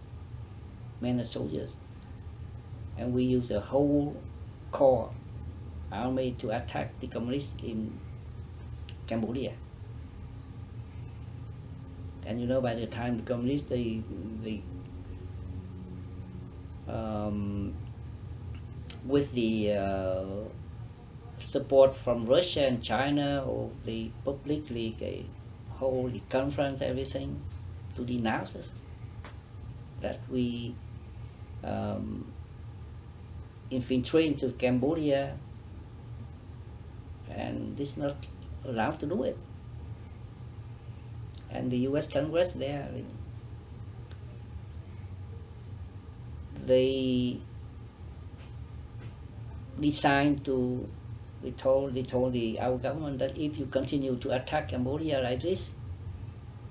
men and soldiers, and we use a whole core army to attack the communists in Cambodia. And by the time the communists they with the support from Russia and China, or they publicly hold the conference, everything, to denounce us, that we infiltrate into Cambodia, and this not allowed to do it. And the U.S. Congress there, they decided to. They told our government that if you continue to attack Cambodia like this,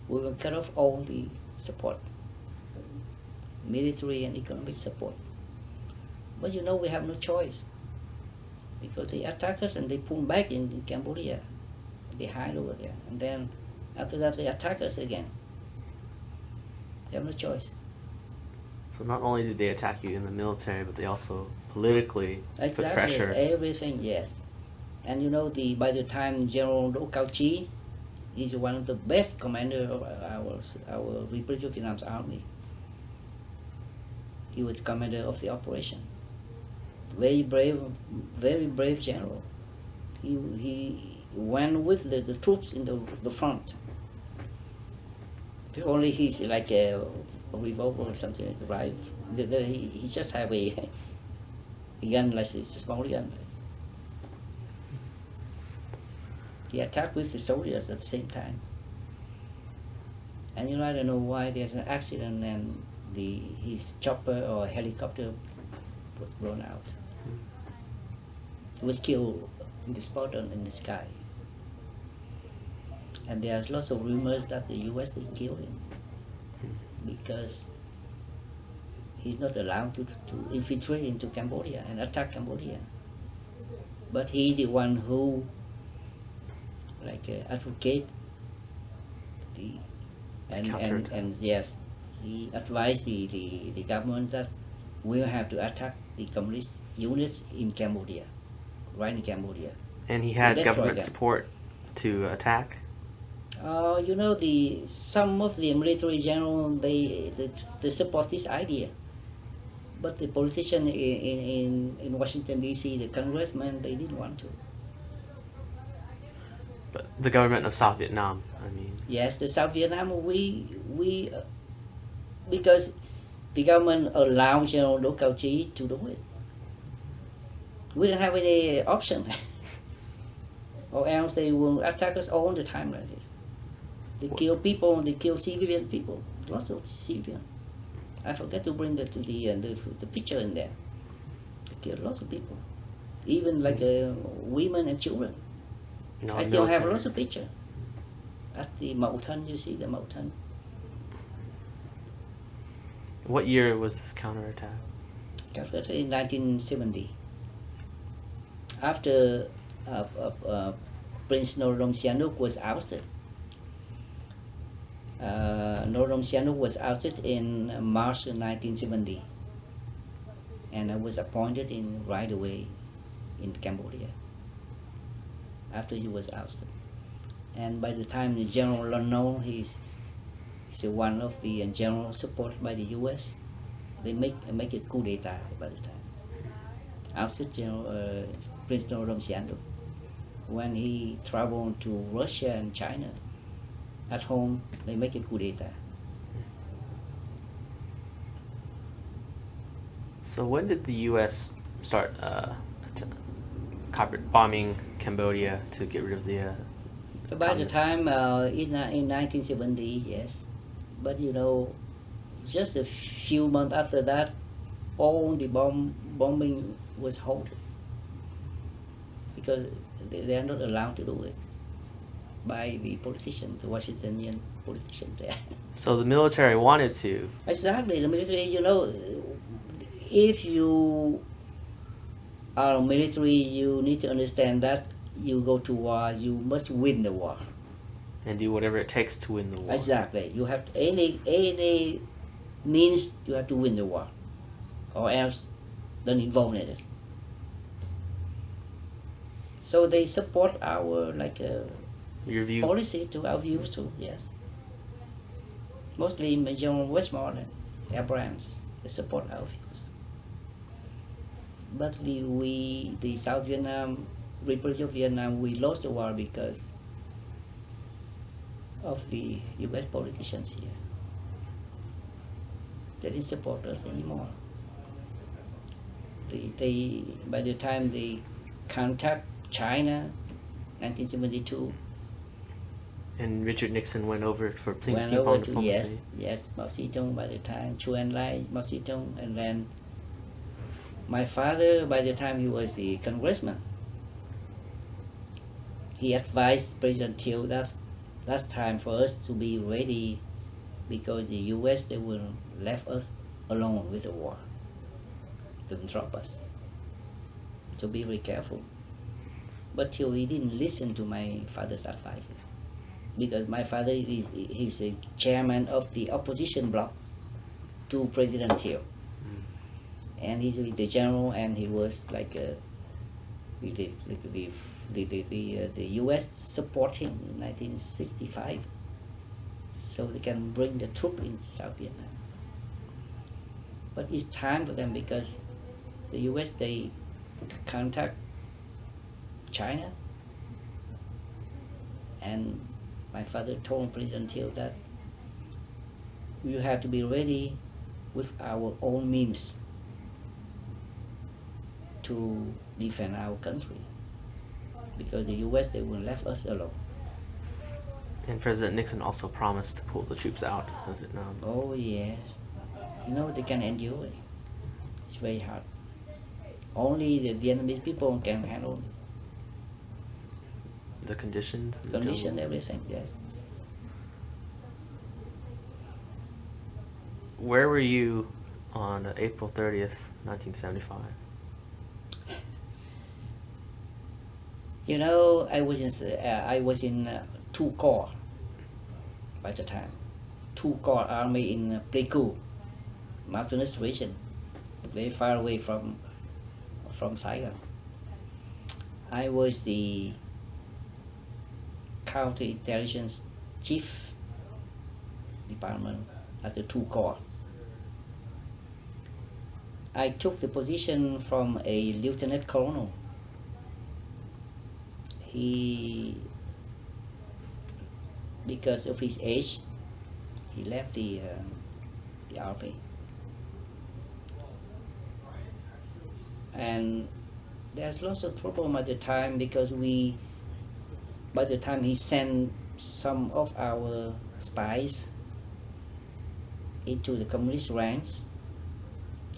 we will cut off all the support, military and economic support. But we have no choice, because they attack us and they pull back in Cambodia. They hide over there, and then after that they attack us again. They have no choice. So not only did they attack you in the military, but they also politically put pressure. Everything, yes. And by the time General Chi is one of the best commander of our Republic of Vietnam's army. He was commander of the operation. very brave general. He went with the troops in the front. If only he's like a revolver or something like right. He just have a gun like it's a small gun. He attacked with the soldiers at the same time. And I don't know why there's an accident and his chopper or helicopter was blown out. He was killed in the spot in the sky. And there's lots of rumors that the US they killed him because he's not allowed to infiltrate into Cambodia and attack Cambodia. But he's the one who advocate and yes, he advised the government that we have to attack the communist units in Cambodia, right in Cambodia. And he had government support to attack? Some of the military generals, they support this idea. But the politician in Washington, D.C., the congressman, they didn't want to. But the government of South Vietnam, I mean. Yes, the South Vietnam, because the government allowed General Do Cao Chi to do it. We didn't have any option. Or else they will attack us all the time like this. They kill people, they kill civilian people, lots of civilian. I forgot to bring the picture in there. They kill lots of people, even like women and children. I still have lots of pictures. At the mountain, you see the mountain. What year was this counterattack? Counterattack in 1970. After Prince Norodom Sihanouk was ousted. Norodom Sihanouk was ousted in March 1970, and I was appointed right away in Cambodia after he was ousted. And by the time the General Lon Nol, he's one of the generals supported by the U.S. They make a coup d'état by the time. Ousted General Prince Norodom Sihanouk. When he traveled to Russia and China, at home they make a coup d'état. So when did the U.S. start bombing Cambodia to get rid of the? By the time in 1970, yes, but just a few months after that, all the bombing was halted because they are not allowed to do it by the politicians, the Washingtonian politicians there. So the military wanted to. Exactly, the military. If you are military, you need to understand that you go to war, you must win the war. And do whatever it takes to win the war. Exactly. You have any means you have to win the war, or else don't involve in it. So they support our your view policy to our views too. Yes. Mostly General Westmoreland, Abrams, they support our views. But the South Vietnam, Republic of Vietnam, we lost the war because of the U.S. politicians here. They didn't support us anymore. They by the time they contact China, 1972. And Richard Nixon went over for went ping over pong to diplomacy. yes, Mao Zedong by the time, Chu Enlai, Mao Zedong, and then my father, by the time he was the congressman, he advised President Thieu that that's time for us to be ready because the U.S. they will left us alone with the war. They will drop us. So be very careful. But Thieu he didn't listen to my father's advices because my father he's a chairman of the opposition bloc to President Thieu. And he's the general, and he was the U.S. support him in 1965, so they can bring the troop in South Vietnam. But it's time for them because the U.S. they contact China, and my father told President Thieu that you have to be ready with our own means to defend our country, because the US, they will leave us alone. And President Nixon also promised to pull the troops out of Vietnam. Oh yes, they can endure it. It's very hard. Only the Vietnamese people can handle The conditions? the condition, everything, yes. Where were you on April 30th, 1975? I was in 2 Corps by the time. 2 Corps Army in Pleiku, mountainous region, very far away from Saigon. I was the counterintelligence chief department at the 2 Corps. I took the position from a lieutenant colonel. He, because of his age, he left the army. And there's lots of trouble at the time, because by the time he sent some of our spies into the communist ranks,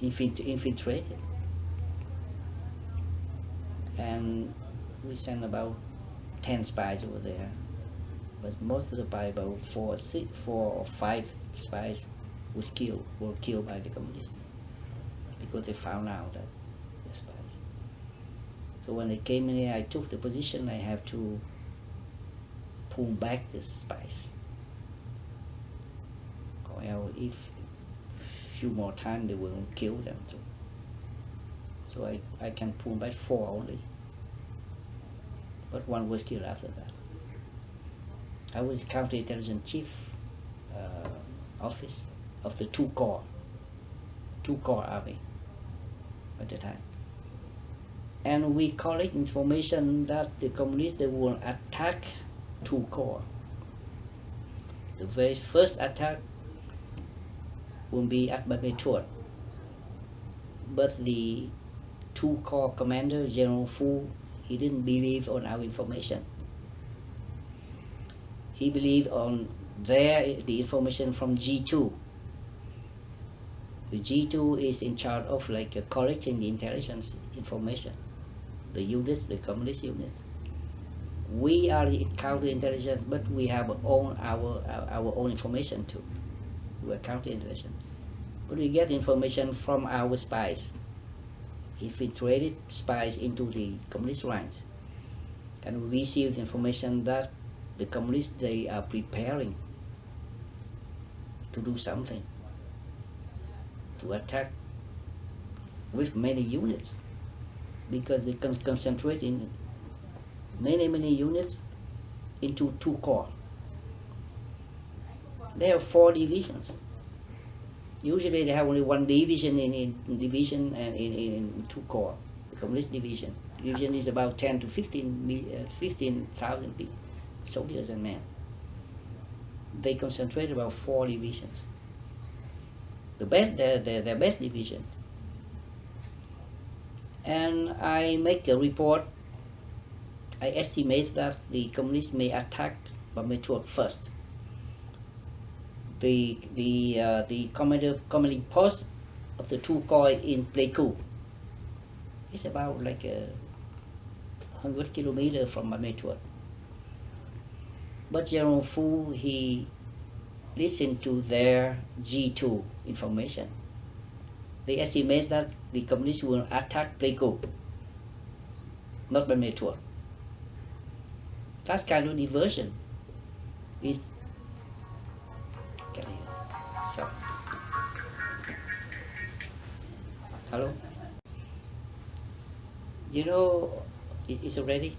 infiltrated, and we sent about 10 spies over there, but most of the spies, about 4 or 5 spies, were killed by the communists, because they found out that they're spies. So when they came in here, I took the position. I have to pull back the spies. Well, if few more time, they will kill them too. So I can pull back 4 only, but 1 was killed after that. I was counterintelligence chief office of the 2 Corps Army at the time. And we collect information that the communists, they will attack 2 Corps. The very first attack will be at Ban Mae Thuột. But the 2 Corps commander, General Phu, he didn't believe on our information. He believed on the information from G2. The G2 is in charge of collecting the intelligence information, the units, the communist units. We are the counterintelligence, but we have our own information too. We are counterintelligence, but we get information from our spies, infiltrated spies into the communist ranks, and we received information that the communists, they are preparing to do something, to attack with many units, because they can concentrate in many units into 2 Corps. They have 4 divisions. Usually they have only 1 division in 2 Corps. The communist division. Division is about 10 to 15,000 people, soldiers and men. They concentrate about 4 divisions. Their best division. And I make a report. I estimate that the communists may attack Ban Mae Thuột first. The commanding post of the 2 Corps in Pleiku is about 100 kilometers from Ban Mae Thuột. But General Phu, he listened to their G2 information. They estimate that the communists will attack Pleiku, not Ban Mae Thuột. That kind of diversion is. Sorry. Hello? It's already.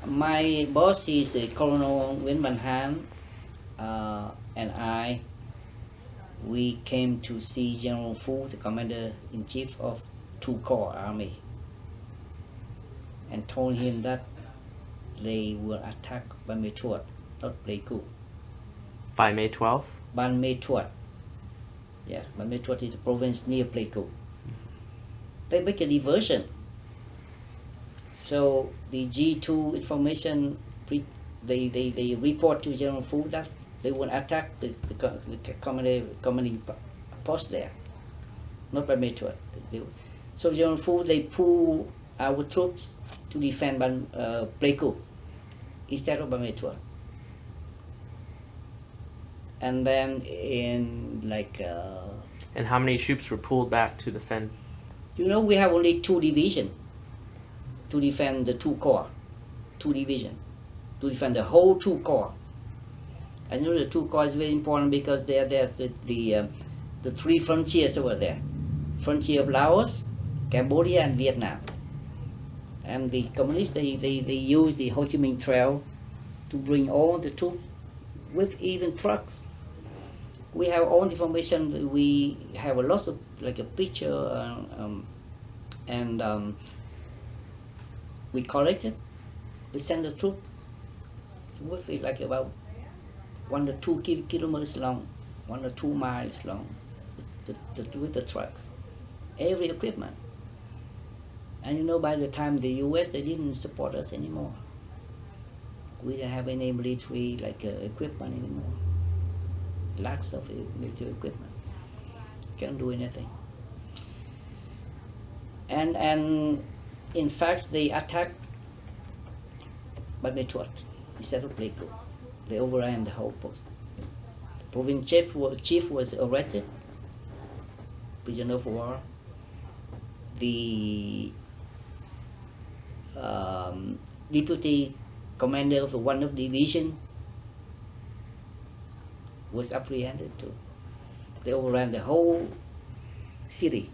My boss is Colonel Nguyễn Văn Han, and we came to see General Phu, the commander-in-chief of two corps army and told him that they will attack Ban Mae Thuột, not Pleiku. By May 12th? Ban Mae Thuột. Yes, Ban Mae Thuột is a province near Pleiku. They make a diversion. So the G2 information, they report to General Phu that they will attack the commanding post there, not Ban Mae Thuột. So General Phu, they pull our troops to defend Pleiku instead of Ban Mae Thuột. And then in and how many troops were pulled back to defend? We have only 2 divisions to defend the 2 corps. 2 divisions to defend the whole 2 corps. And the 2 corps is very important because there's the 3 frontiers over there. Frontier of Laos, Cambodia and Vietnam. And the communists, they use the Chi Minh Trail to bring all the troops with even trucks. We have all the information. We have a lot of a picture and we collect it. We send the troop with it about 1 or 2 kilometers long, 1 or 2 miles long, with the trucks, every equipment. And by the time the US, they didn't support us anymore. We didn't have any military equipment anymore. Lacks of military equipment. Can't do anything. And in fact, they attacked Ban Mae Thuột instead of Pleiku. They overran the whole post. The province chief was arrested, prisoner of war. The deputy commander of one of the division was apprehended too. They overran the whole city.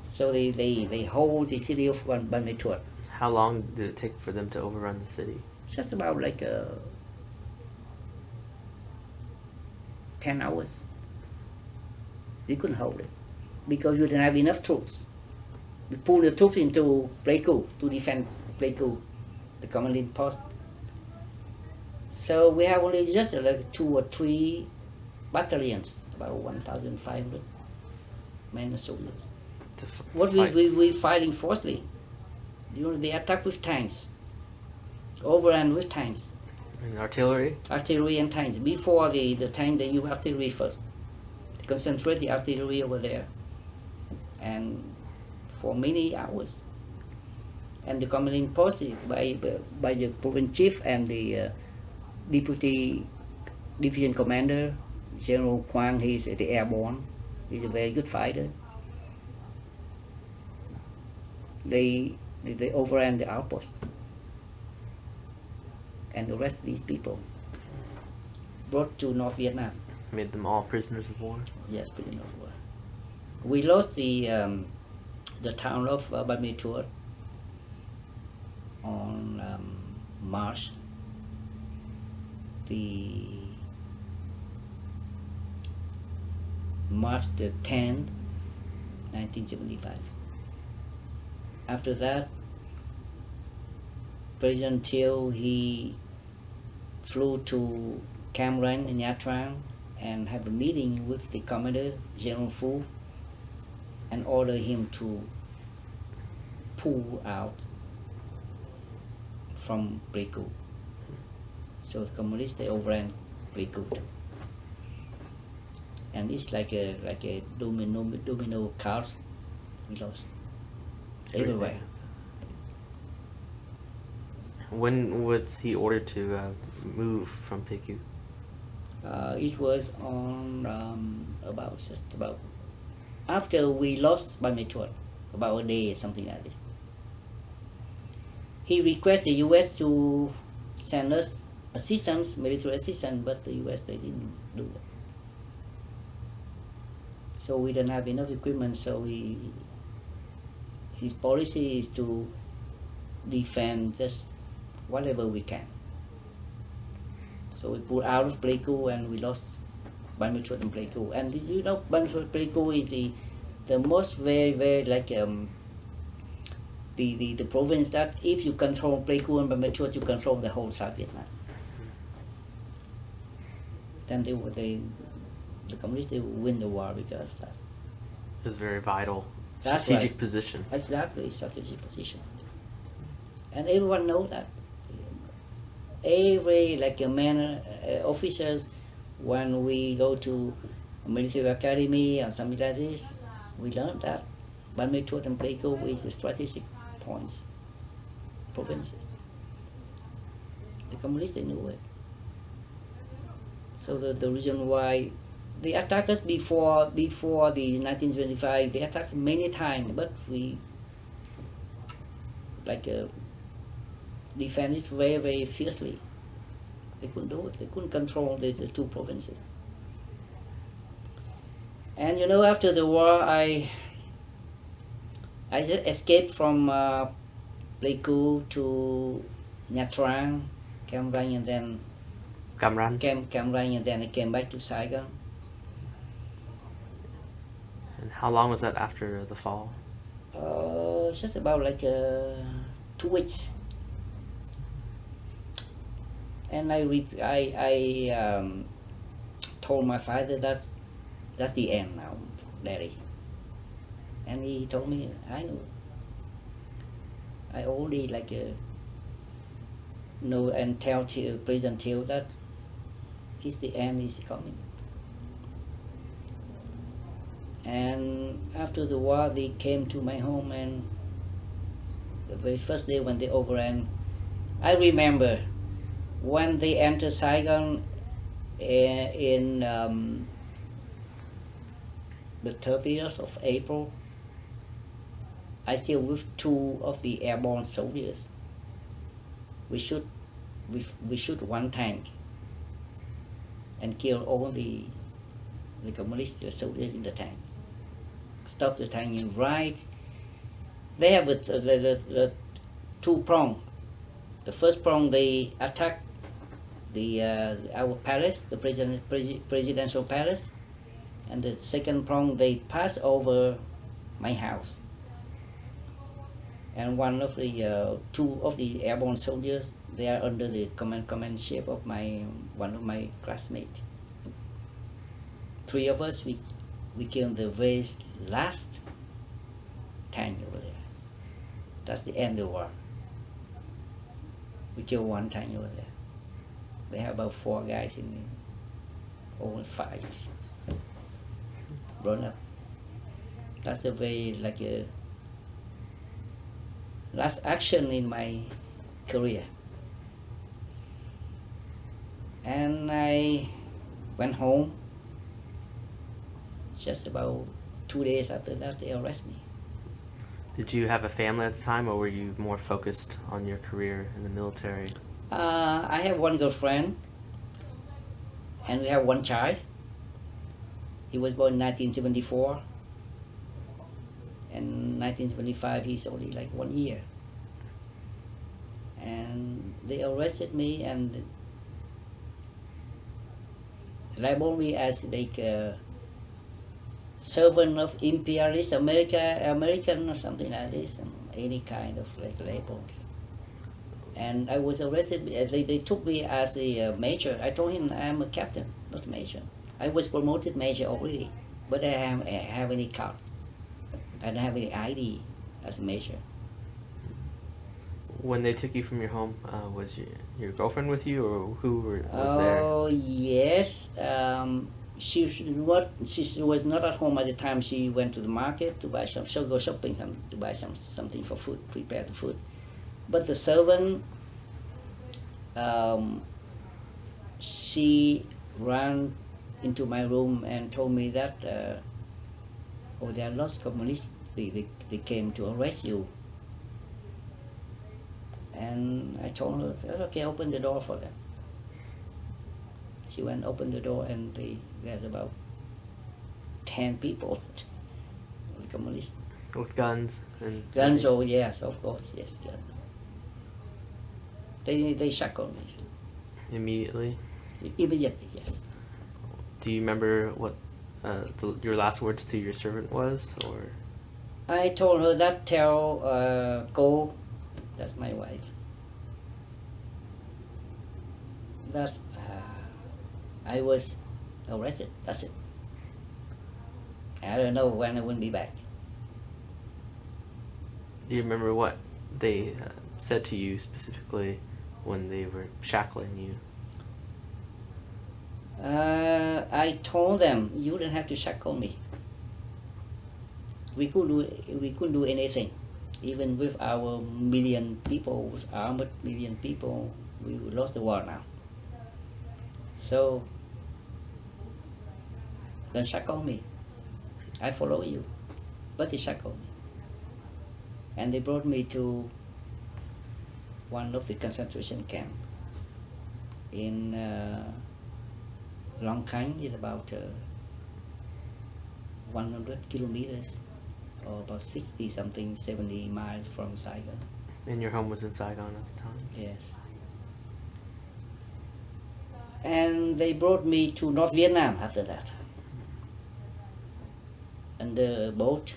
So they hold the city of Ban Mae Thuột. How long did it take for them to overrun the city? Just about 10 hours. They couldn't hold it because we didn't have enough troops. We pulled the troops into Pleiku to defend Pleiku, the commanding post. So we have only just 2 or 3 battalions, about 1,500 men and soldiers. What we fighting forcefully? They attack with tanks, overrun with tanks. And artillery? Artillery and tanks. Before the tank, they use artillery first. They concentrate the artillery over there. And for many hours. And the commanding post by the province chief and the deputy division commander, General Quang, he's at the airborne. He's a very good fighter. They overran the outpost and arrested these people, brought to North Vietnam. Made them all prisoners of war? Yes, prisoners of war. We lost the town of Ban Mae Thuột on March the 10th, 1975. After that, President Thieu, he flew to Cam Ranh in Nha Trang and had a meeting with the commander, General Phu, and ordered him to pull out from Pleiku. So the communists, they overran Pleiku. And it's like a domino card. We lost everywhere. When was he ordered to move from Pleiku? It was on about after we lost Ban Mae Thuột, about a day or something like this. He requested the US to send us assistance, military assistance, but the US, they didn't do it. So we don't have enough equipment, so his policy is to defend just whatever we can. So we pulled out of Pleiku and we lost Ban Mae Thuột and Pleiku. And Ban Mae Thuột, Pleiku is the most very like the province that if you control Pleiku and Bamechua, you control the whole South Vietnam. Then the communists, they win the war because of that. It was very vital, That's strategic right. position. Exactly, strategic position. And everyone knows that. Every like a man, officers, when we go to a military academy or something like this, we learn that Bamechua and Pleiku is the strategic points, provinces. The communists, they knew it. So the reason why the attackers before the 1925, they attacked many times, but we like defend it very fiercely. They couldn't do it. They couldn't control the two provinces. And you know, after the war, I just escaped from Pleiku to Nha Trang, Cam Ranh, and then Cam Ranh. Cam Ranh, and then I came back to Saigon. And how long was that after the fall? Just about like 2 weeks. And I told my father that that's the end now, Daddy. And he told me, I know. I already like know and tell President Thieu that it's the end is coming. And after the war, they came to my home, and the very first day when they overran, I remember when they entered Saigon in the 30th of April, I still with 2 of the airborne soldiers. We shoot one tank and kill all the communist soldiers in the tank. Stop the tank in right. They have the 2 prong. The first prong, they attack our palace, the presidential palace, and the second prong, they pass over my house. And one of the 2 of the airborne soldiers, they are under the commandership of one of my classmates. 3 of us, we killed the very last tank over there. That's the end of the war. We killed 1 tank over there. They have about 4 guys in there, over 5 grown up. That's the very like a last action in my career. And I went home. Just about 2 days after that, they arrested me. Did you have a family at the time, or were you more focused on your career in the military? I have 1 girlfriend, and we have 1 child. He was born in 1974. And 1975, he's only like 1 year. And they arrested me and labeled me as like a servant of imperialist American or something like this, and any kind of like labels. And I was arrested. They took me as a major. I told him I'm a captain, not a major. I was promoted major already, but I don't have any card. I don't have any ID as a major. When they took you from your home, was your girlfriend with you, or who was there? Oh yes, she was not at home at the time. She went to the market to buy some. She'll go shopping to buy something for food, prepare the food. But the servant, she ran into my room and told me that there are lots of communists. They came to arrest you. And I told her, that's okay, open the door for them. She went, opened the door, and there's about 10 people, the communists. With guns and Guns, oh yes, of course, yes, guns. They shackled me. Immediately? Immediately, yes. Do you remember what your last words to your servant was, or? I told her that tell Cô, that's my wife, that I was arrested. That's it. I don't know when I will be back. Do you remember what they said to you specifically when they were shackling you? I told them, you don't have to shackle me. We couldn't do anything. Even with our million people, with armed million people, we lost the war now. So don't shackle me. I follow you, but they shackled me. And they brought me to one of the concentration camp in Long Khánh. It's about 100 kilometers, or about 60 something, 70 miles from Saigon. And your home was in Saigon at the time? Yes. And they brought me to North Vietnam after that. And the boat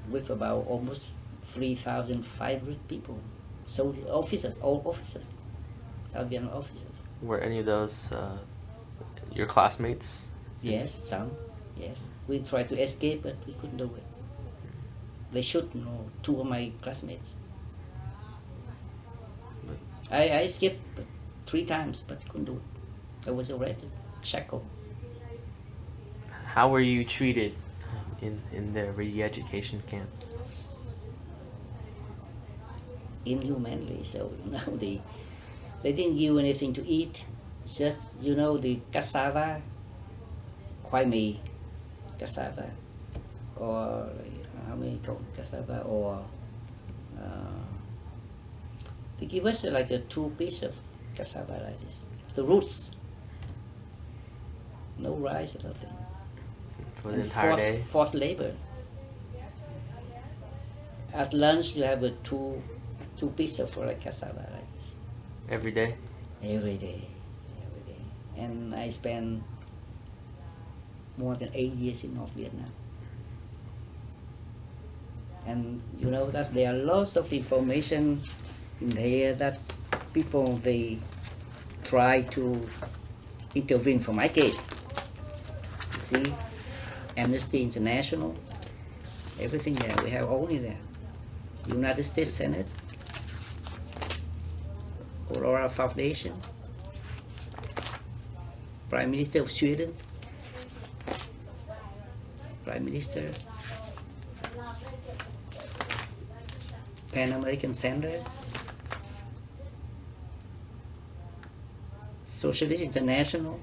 with about almost 3,500 people. So officers, all officers, South Vietnam officers. Were any of those your classmates? Yes, some, yes. We tried to escape, but we couldn't do it. They shot two of my classmates. I escaped 3 times, but couldn't do it. I was arrested, shackled. How were you treated in the re-education camp? Inhumanly. So they didn't give anything to eat. Just the cassava, khoai mì, cassava, or how many call it, cassava, or they give us like a 2 piece of cassava like this. The roots. No rice or nothing. For the entire day? Forced labor. At lunch you have a two pieces for like cassava like this. Every day? Every day. And I spent more than 8 years in North Vietnam. And you know that there are lots of information in there that people, they try to intervene for my case. You see, Amnesty International, everything there, we have only there. United States Senate, Aurora Foundation, Prime Minister of Sweden, Prime Minister, Pan American Center, Socialist International,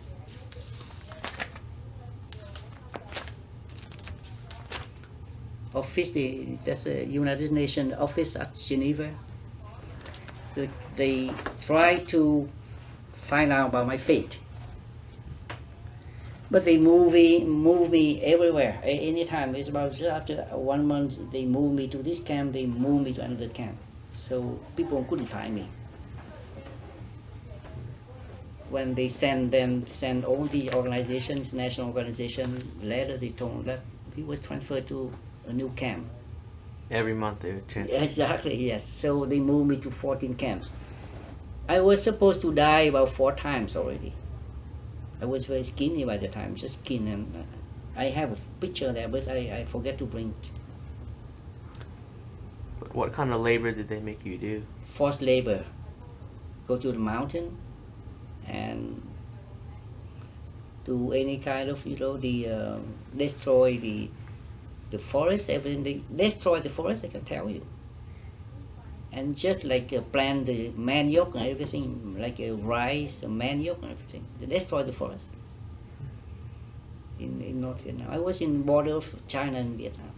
office, that's the United Nations office at Geneva. So they try to find out about my fate. But they move me everywhere, anytime. It's about just after 1 month, they move me to this camp, they move me to another camp. So people couldn't find me. When they send all the organizations, national organization letter, they told that he was transferred to a new camp. Every month they would transfer? Exactly, yes. So they moved me to 14 camps. I was supposed to die about 4 times already. I was very skinny by the time, just skin, and I have a picture there, but I forget to bring it. But what kind of labor did they make you do? Forced labor. Go to the mountain and do any kind of, destroy the forest, everything. They destroy the forest, I can tell you. And just like plant the manioc and everything, like rice, manioc and everything. They destroy the forest in North Vietnam. I was in the border of China and Vietnam.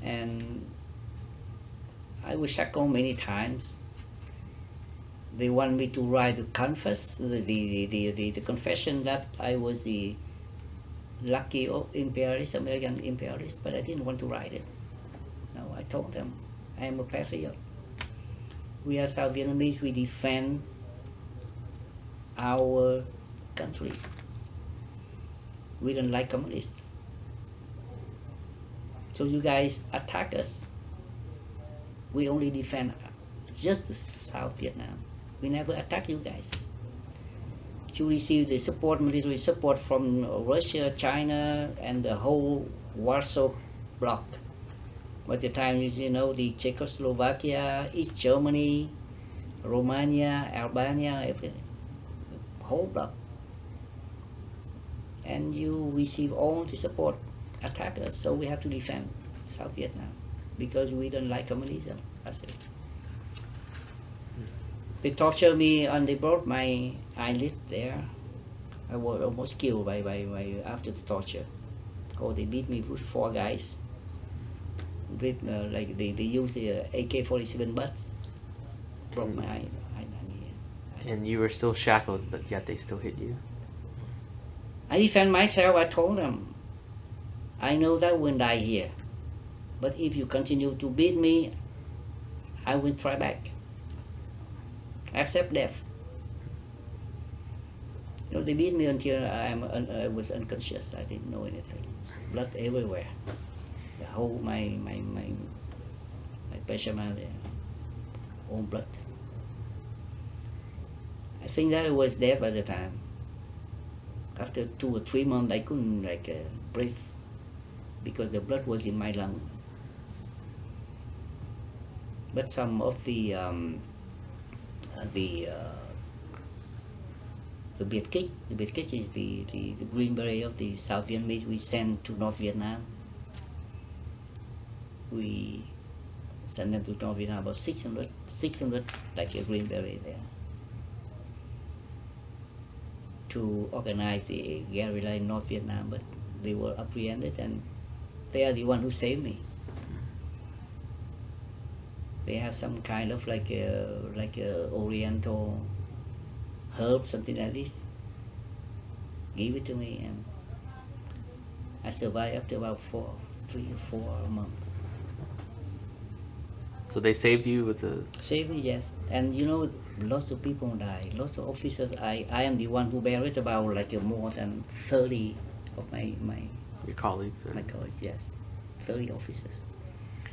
And I was shackled many times. They want me to write the confess, the confession that I was the lucky imperialist, American imperialist, but I didn't want to write it. No, I told them, I am a patriot. We are South Vietnamese, we defend our country. We don't like communists. So you guys attack us. We only defend just the South Vietnam. We never attack you guys. You receive the support, military support from Russia, China, and the whole Warsaw bloc. By the time, you know, the Czechoslovakia, East Germany, Romania, Albania, everything, whole bloc. And you receive all the support, attack us, so we have to defend South Vietnam because we don't like communism. That's it. They tortured me and they broke my eyelid there. I was almost killed by after the torture. Oh, they beat me with 4 guys. With, like they use the AK-47 butts. Broke my eye. And you were still shackled, but yet they still hit you. I defend myself. I told them, I know that I will die here, but if you continue to beat me, I will try back. Accept death. You know, they beat me until I was unconscious. I didn't know anything. Blood everywhere. The whole my pajama there, all blood. I think that I was dead by the time. After 2 or 3 months, I couldn't breathe because the blood was in my lung. But some of the Biệt Kích, the Biệt Kích is the Green Beret of the South Vietnamese we sent to North Vietnam. We sent them to North Vietnam, about 600 like a Green Beret there, to organize the guerrilla in North Vietnam, but they were apprehended and they are the one who saved me. They have some kind of like a oriental herb, something like this. Give it to me and I survived after about 3 or 4 months. So they saved you with the... Saved me, yes. And you know, lots of people die, lots of officers. I am the one who buried about more than 30 of my Your colleagues? Or... My colleagues, yes. 30 officers.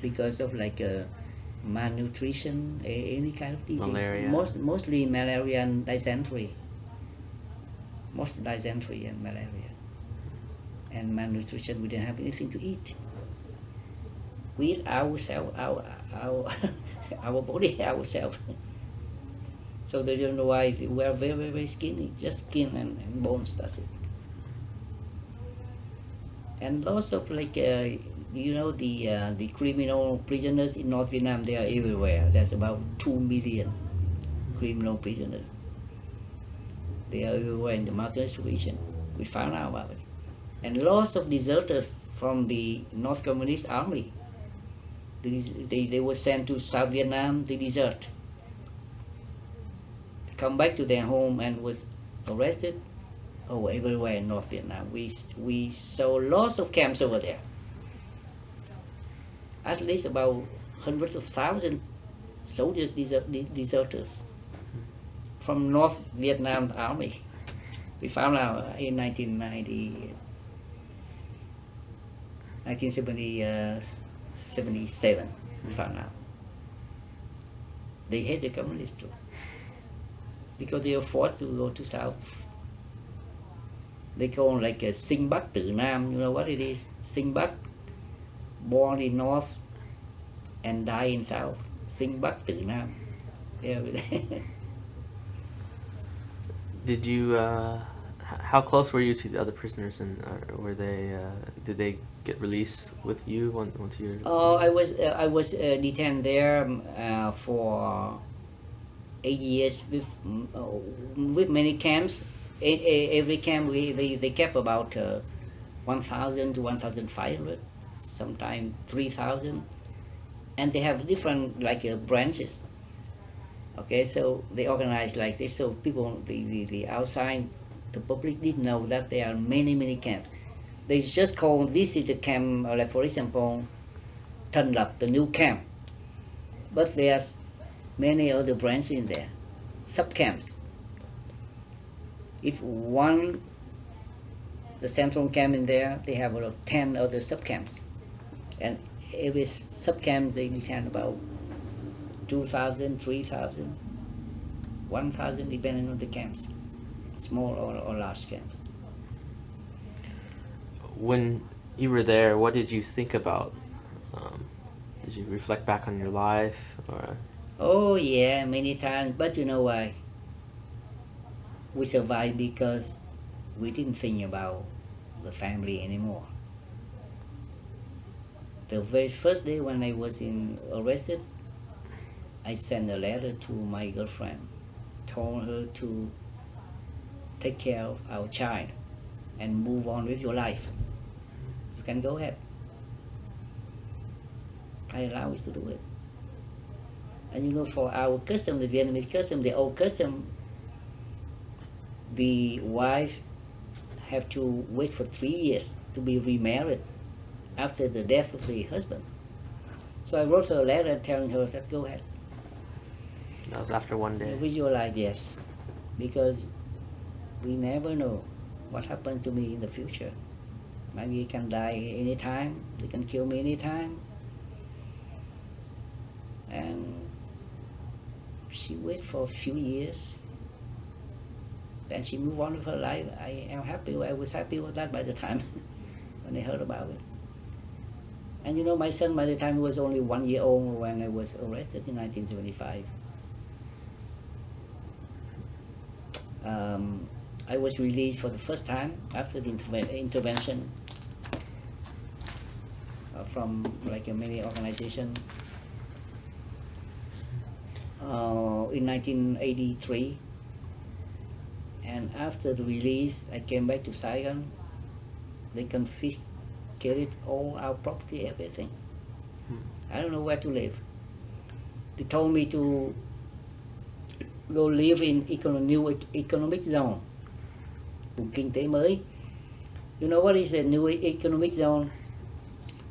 Because of malnutrition, any kind of disease. Malaria. Mostly malaria and dysentery. Most dysentery and malaria. And malnutrition, we didn't have anything to eat. We eat ourselves, our body ourselves. So they don't know why we are very, very, very skinny, just skin and bones, that's it. And lots of you know, the criminal prisoners in North Vietnam, they are everywhere. There's about 2 million criminal prisoners. They are everywhere in the mountainous region. We found out about it. And lots of deserters from the North Communist Army. They were sent to South Vietnam, they desert. Come back to their home and was arrested. Oh, everywhere in North Vietnam. We saw lots of camps over there. At least about hundreds of thousands soldiers, deserters from North Vietnam Army. We found out in 1977, we found out. They hate the communists too, because they were forced to go to South. They call it a Sinh Bắc Tử Nam. You know what it is? Sinh Bắc, born in North and die in South. Sinh Bắc Tử Nam. Yeah. Did you? How close were you to the other prisoners, and were they? Did they get released with you once you? I was detained there for 8 years with many camps. Every camp they kept about 1,000 to 1,500, sometimes 3,000, and they have different branches. Okay, so they organize like this, so people, the outside, the public didn't know that there are many camps. They just call this is the camp, like for example, Thành Lập, the new camp. But there's many other branches in there, sub camps. If one the central camp in there, they have about 10 other sub-camps. And every sub-camp, they had about 2,000, 3,000, 1,000, depending on the camps, small or large camps. When you were there, what did you think about? Did you reflect back on your life, or? Oh yeah, many times. But you know why? We survived because we didn't think about the family anymore. The very first day when I was arrested, I sent a letter to my girlfriend, told her to take care of our child and move on with your life. You can go ahead. I allow you to do it. And you know, for our custom, the Vietnamese custom, the old custom, the wife have to wait for 3 years to be remarried after the death of the husband. So I wrote her a letter telling her that go ahead. That was after one day. With your life, yes. Because we never know what happens to me in the future. Maybe I can die anytime, they can kill me anytime. And she waited for a few years. Then she moved on with her life. I am happy. I was happy with that by the time when I heard about it. And you know, my son by the time he was only 1 year old when I was arrested in 1975. I was released for the first time after the intervention from like a many organization in 1983. And after the release, I came back to Saigon. They confiscated all our property, everything. I don't know where to live. They told me to go live in new economic zone, vùng kinh tế mới. You know what is a new economic zone?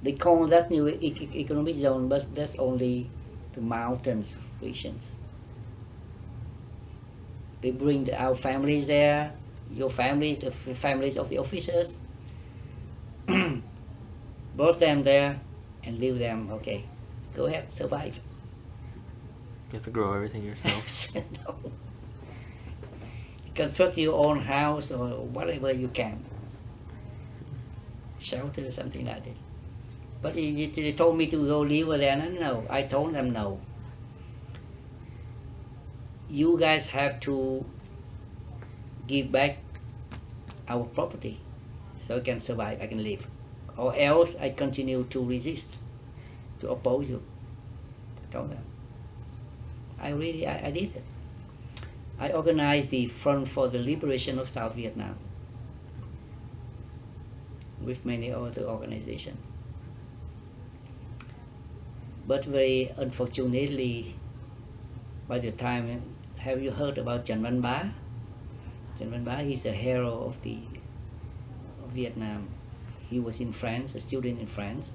They call that new economic zone, but that's only the mountains regions. They bring our families there, your family, the families of the officers, brought them there and leave them, okay, go ahead, survive. You have to grow everything yourself. No. Construct your own house or whatever you can. Shelter, something like this. But they told me to go live there. No, I told them no. You guys have to give back our property so I can survive, I can live. Or else I continue to resist, to oppose you. I told them. I did it. I organized the Front for the Liberation of South Vietnam with many other organizations. But very unfortunately, by the time, have you heard about Trần Văn Bá? Trần Văn Bá, he's a hero of Vietnam. He was in France, a student in France.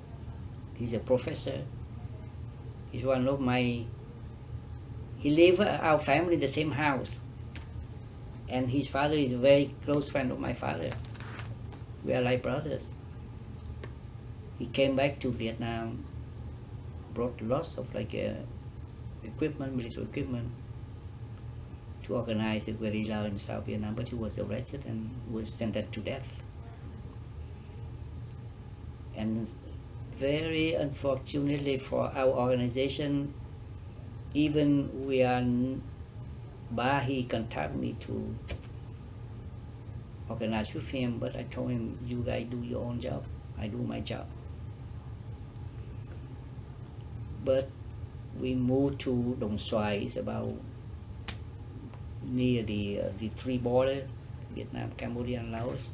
He's a professor. He's one of my, he lived our family in the same house. And his father is a very close friend of my father. We are like brothers. He came back to Vietnam, brought lots of equipment, military equipment, to organize the guerrilla in South Vietnam, but he was arrested and was sentenced to death. And very unfortunately for our organization, even he contacted me to organize with him, but I told him, you guys do your own job, I do my job. But we moved to Dong Xoài. It's about near the three border, Vietnam, Cambodia, and Laos.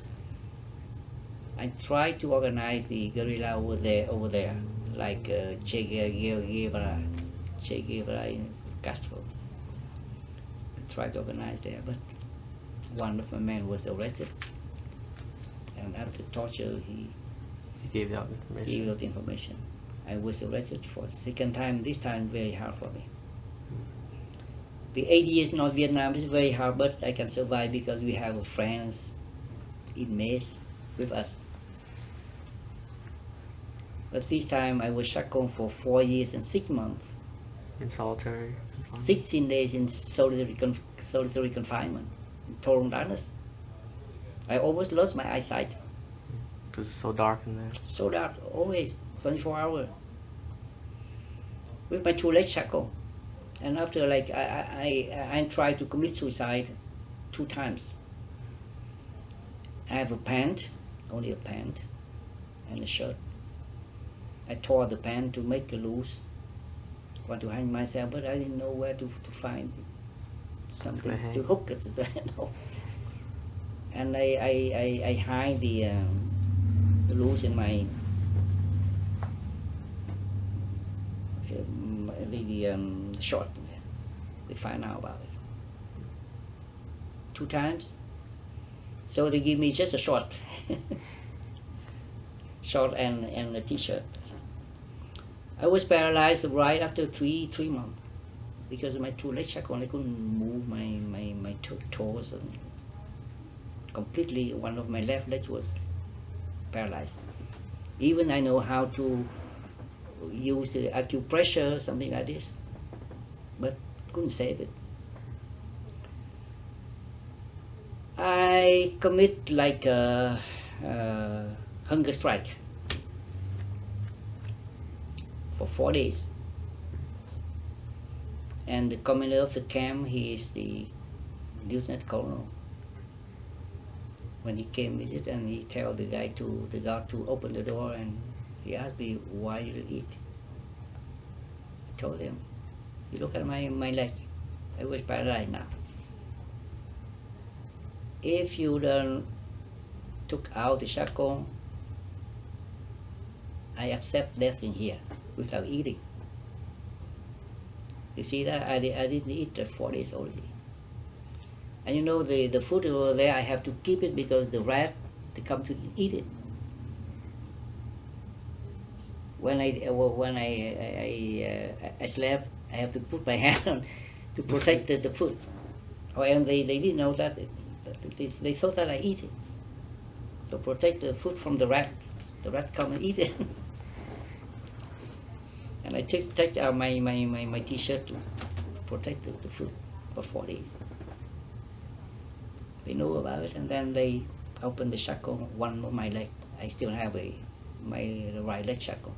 I tried to organize the guerrilla over there, like Che Guevara in Castro. I tried to organize there, but one of my men was arrested, and after torture, he gave out information. Gave out information. I was arrested for the second time. This time, very hard for me. The 8 years in North Vietnam is very hard, but I can survive because we have friends in Mess. with us. But this time I was shackled for 4 years and 6 months. In solitary confinement? 16 days in solitary confinement, in total darkness. I almost lost my eyesight. Because it's so dark in there. So dark, always, 24 hours. With my 2 legs shackled. And after, like, I tried to commit suicide 2 times. I have a pant, only a pant, and a shirt. I tore the pant to make it loose. Want to hang myself, but I didn't know where to find something to hook it. No. And I hide the loose in my short. They find out about it 2 times. So they give me just a short, and a t-shirt. I was paralyzed right after three months because of my 2 legs shackled. I couldn't move my toes, and completely one of my left legs was paralyzed. Even I know how to use the acupressure, something like this, but couldn't save it. I commit like a hunger strike for 4 days. And the commander of the camp, he is the lieutenant colonel. When he came visit, and he tell the guard to open the door, and he asked me, why you eat? I told him, you look at my leg, I was paralyzed now. If you don't took out the shackle, I accept death in here without eating. You see that? I didn't eat 4 days already. And you know, the food over there, I have to keep it because the rat, they come to eat it. When I slept, I have to put my hand on to protect the food. And they didn't know that. They thought that I eat it. So protect the food from the rat. The rat come and eat it. And I take out my t-shirt to protect the food for 4 days. They know about it, and then they open the shackle, one of my leg. I still have my right leg shackle.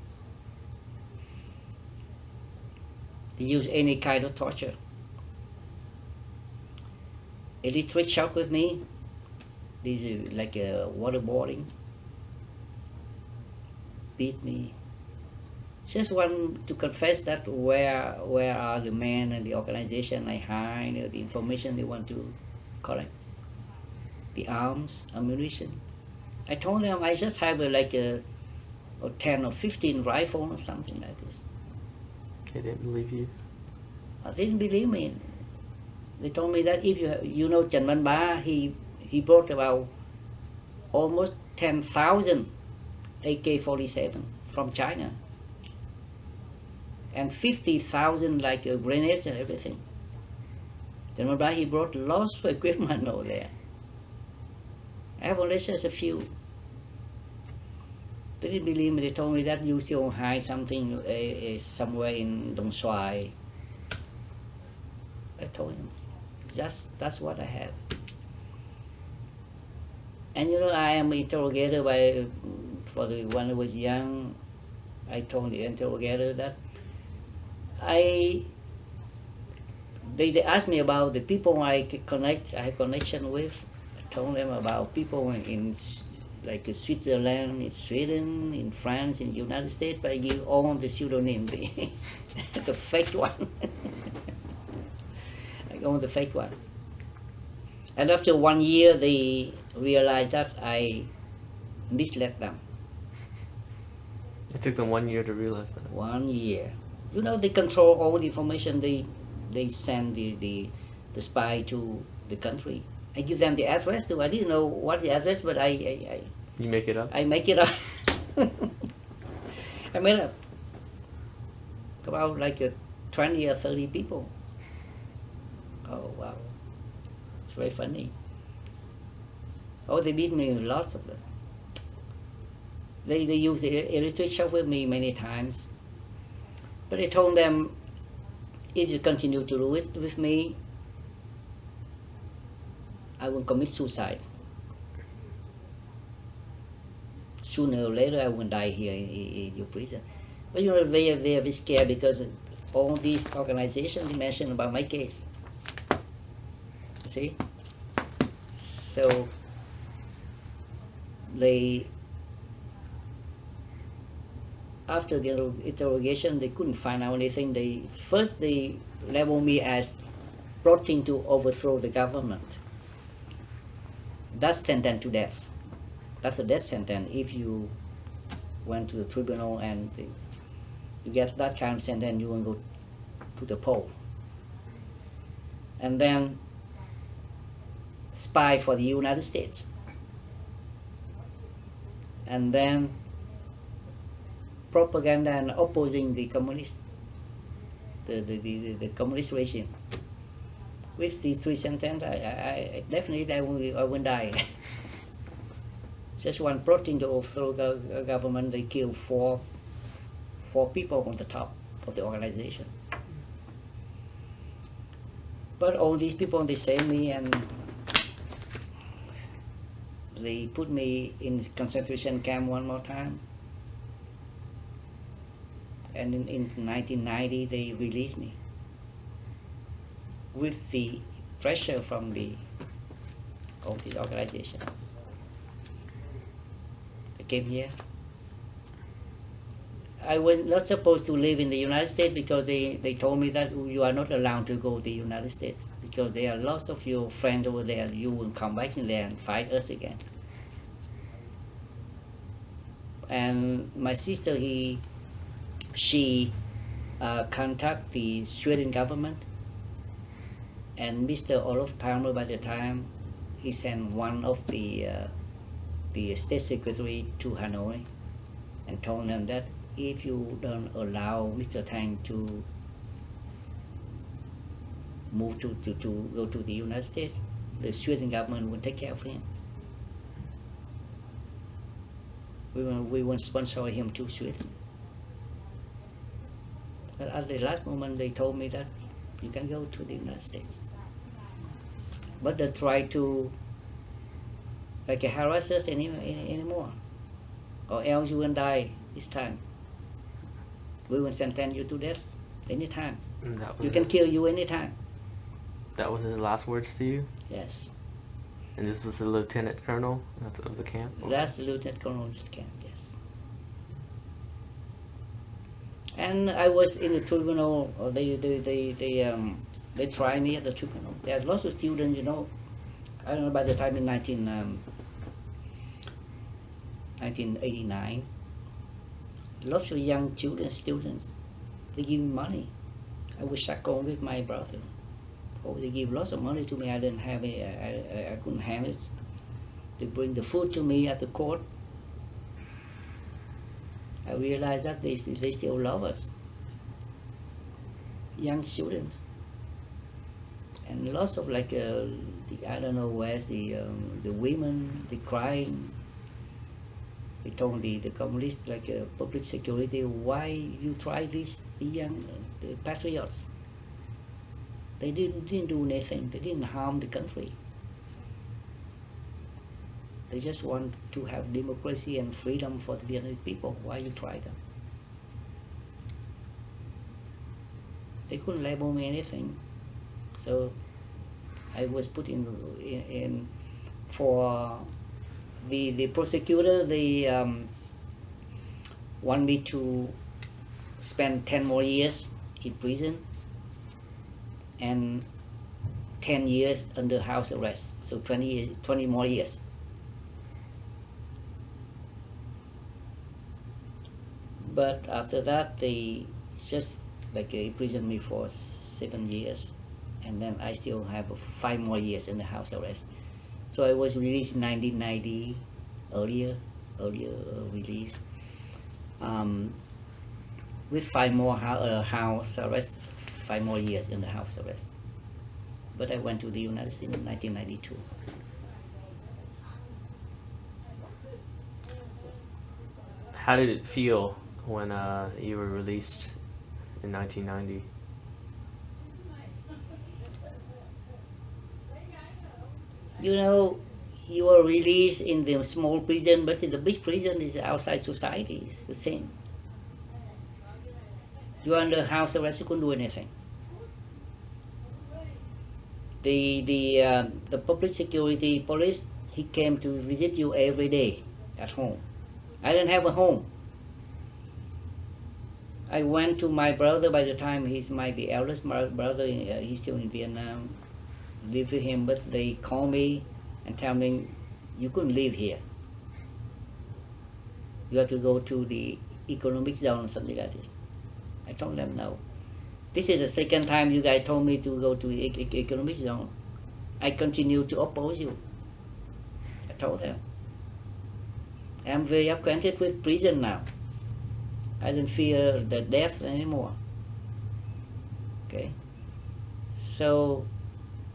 They use any kind of torture. Electric shock with me. This is like a waterboarding. Beat me. Just want to confess that where are the men and the organization I hide, the information they want to collect. The arms, ammunition. I told them I just have like a 10 or 15 rifles or something like this. They didn't believe you? They didn't believe me. They told me that if you know Trần Văn Bá, he brought about almost 10,000 AK-47 from China. And 50,000 like grenades and everything. Trần Văn Bá, he brought lots of equipment over there. I have only just a few. They didn't believe me. They told me that you still hide something somewhere in Dong Xoài. I told him, that's what I have. And you know, I am interrogated when I was young. I told the interrogator that they asked me about the people I have connection with. I told them about people in like Switzerland, in Sweden, in France, in the United States, but I give all the pseudonym, the fake one. I go on the fake one. And after 1 year, they realized that I misled them. It took them 1 year to realize that. 1 year. You know, they control all the information. They send the spy to the country. I give them the address too. I didn't know what the address, but I You make it up? I make it up. I made up about like 20 or 30 people. Oh wow, it's very funny. Oh, they beat me lots of them. They used the electric shock with me many times. But I told them, if you continue to do it with me, I will commit suicide. Sooner or later, I will die here in your prison. But you know, very, very scared because all these organizations mentioned about my case. See? So they, after the interrogation, they couldn't find out anything. They labeled me as plotting to overthrow the government. That's sentence to death. That's a death sentence if you went to the tribunal and you get that kind of sentence, you will go to the pole. And then spy for the United States. And then propaganda and opposing the communist, the communist regime. With these three sentences, I definitely I will die. Just one plotting to overthrow the government, they killed four people on the top of the organization. But all these people, they saved me and they put me in concentration camp one more time. And in 1990, they released me with the pressure from of this organization. I came here. I was not supposed to live in the United States because they told me that you are not allowed to go to the United States because there are lots of your friends over there. You will come back in there and fight us again. And my sister, she contacted the Sweden government, and Mr. Olof Palme, by the time, he sent one of the state secretary to Hanoi and told them that if you don't allow Mr. Thanh to move to go to the United States, the Sweden government will take care of him. We won't sponsor him to Sweden. But at the last moment, they told me that you can go to the United States. But they try to harass us anymore, or else you will die this time. We will sentence you to death anytime. You can kill you anytime. That was his last words to you? Yes. And this was the lieutenant colonel of the camp? Or? That's the lieutenant colonel of the camp, yes. And I was in the tribunal. They tried me at the tribunal. There are lots of students, you know. I don't know, by the time in 1989, lots of young children, students, they give me money. I was stuck on with my brother. Oh, they give lots of money to me. I didn't have it. I couldn't handle it. They bring the food to me at the court. I realized that they still love us. Young students. And lots of I don't know where's the women, they crying. They told the communists, public security, why you try this, the young the patriots. They didn't do anything. They didn't harm the country. They just want to have democracy and freedom for the Vietnamese people. Why you try them? They couldn't label me anything. So I was put in for the prosecutor. They want me to spend 10 more years in prison and 10 years under house arrest. So 20 more years. But after that, they just imprisoned me for 7 years, and then I still have 5 more years in the house arrest. So I was released in 1990, earlier release, with 5 more house arrest, 5 more years in the house arrest. But I went to the United States in 1992. How did it feel when you were released in 1990? You know, you are released in the small prison, but in the big prison is outside society. It's the same. You are under house arrest. You couldn't do anything. The public security police, he came to visit you every day at home. I didn't have a home. I went to my brother. By the time he's the eldest brother, he's still in Vietnam. Live with him, but they call me and tell me you couldn't live here. You have to go to the economic zone or something like this. I told them no. This is the second time you guys told me to go to the economic zone. I continue to oppose you. I told them. I'm very acquainted with prison now. I don't fear the death anymore. Okay. So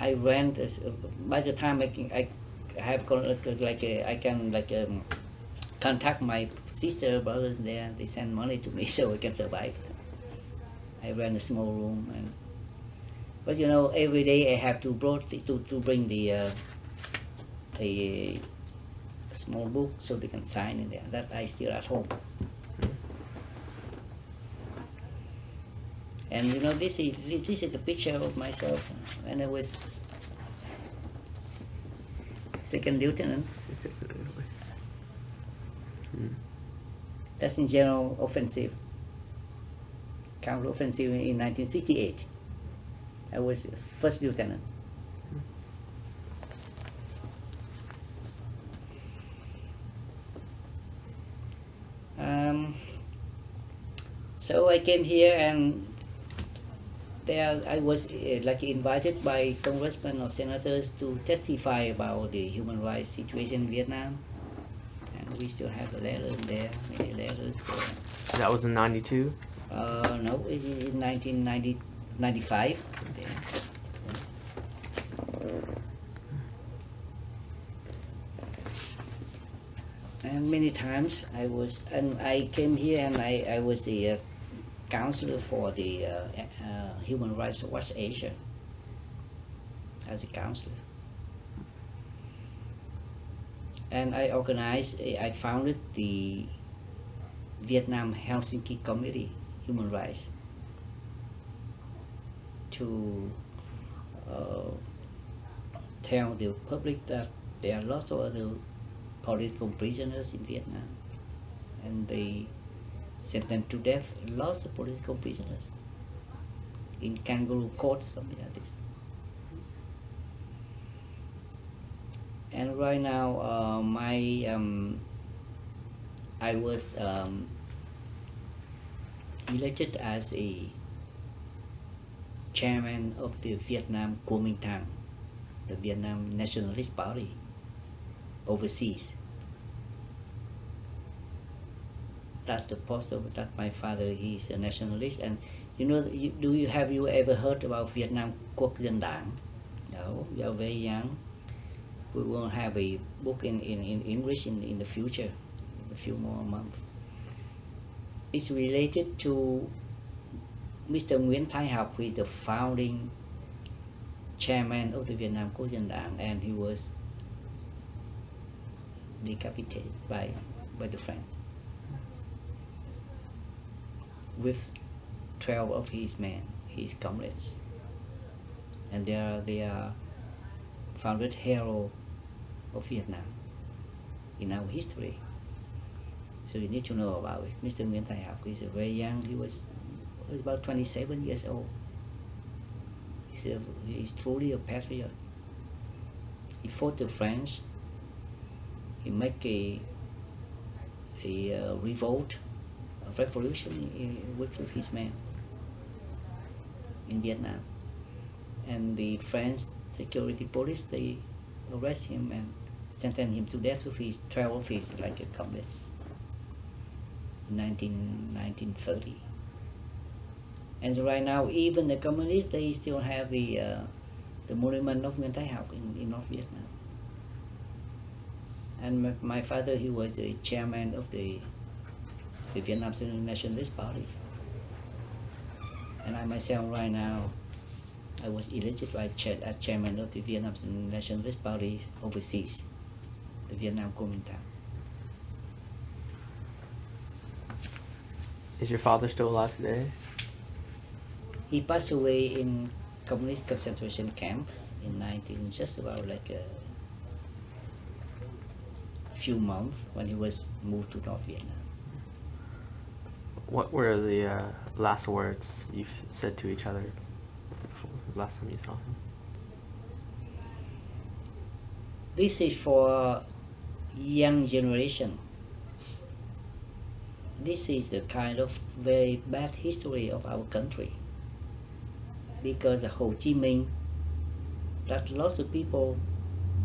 I went. By the time I have I can contact my sister, brothers there. They send money to me so I can survive. I rent a small room, but you know, every day I have to bring the small book so they can sign in there. That I still at home. And you know, this is a picture of myself when I was second lieutenant. That's in general offensive. Counter-offensive in 1968. I was first lieutenant. So I came here, and there I was invited by congressmen or senators to testify about the human rights situation in Vietnam. And we still have the letters there, many letters there. That was in 92? No, it is in 1995. And many times I came here, and I was the counselor for the Human Rights Watch Asia as a counselor. And I founded the Vietnam Helsinki Committee, Human Rights, to tell the public that there are lots of other political prisoners in Vietnam, and they sent them to death. Lots of political prisoners in kangaroo court, something like this. And right now, I was elected as a chairman of the Vietnam Kuomintang, the Vietnam Nationalist Party, overseas. That's the post of that. My father, he's a nationalist, and you know, have you ever heard about Vietnam Quốc dân Đảng? No, you are very young. We will have a book in English in the future, in a few more months. It's related to Mr. Nguyễn Thái Học, who is the founding chairman of the Vietnam Quốc dân Đảng, and he was decapitated by the French with 12 of his men, his comrades, and they are founded hero of Vietnam in our history. So you need to know about it. Mr. Nguyễn Thái Học is very young. He was about 27 years old. He's truly a patriot. He fought the French. He made a revolt, a revolution with his men in Vietnam. And the French security police, they arrest him and sentence him to death with his 12 of his comrades in 1930. And so right now, even the communists, they still have the monument of Nguyễn Thái Học in North Vietnam. And my father, he was the chairman of the the Vietnam Nationalist Party. And I myself right now, I was elected as chairman of the Vietnam Nationalist Party overseas, the Vietnam Kuomintang. Is your father still alive today? He passed away in communist concentration camp in just about like a few months when he was moved to North Vietnam. What were the last words you said to each other last time you saw him? This is for young generation. This is the kind of very bad history of our country. Because Ho Chi Minh, that lots of people,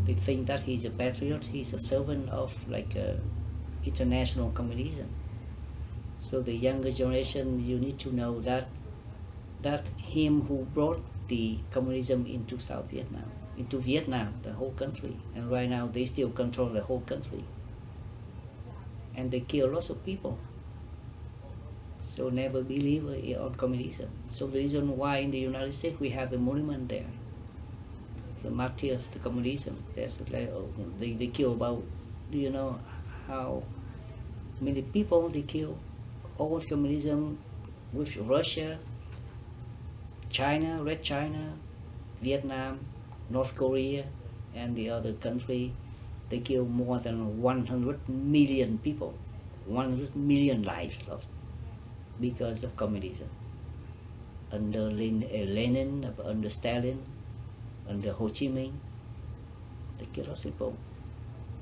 they think that he's a patriot, he's a servant of like international communism. So the younger generation, you need to know that him who brought the communism into South Vietnam, into Vietnam, the whole country, and right now they still control the whole country, and they kill lots of people. So never believe on communism. So the reason why in the United States we have the monument there, the martyrs of the communism. There's like, they kill about, do you know how many people they kill? All communism with Russia, China, Red China, Vietnam, North Korea, and the other country, they kill more than 100 million people, 100 million lives lost because of communism. Under Lenin, under Stalin, under Ho Chi Minh, they kill lots of people.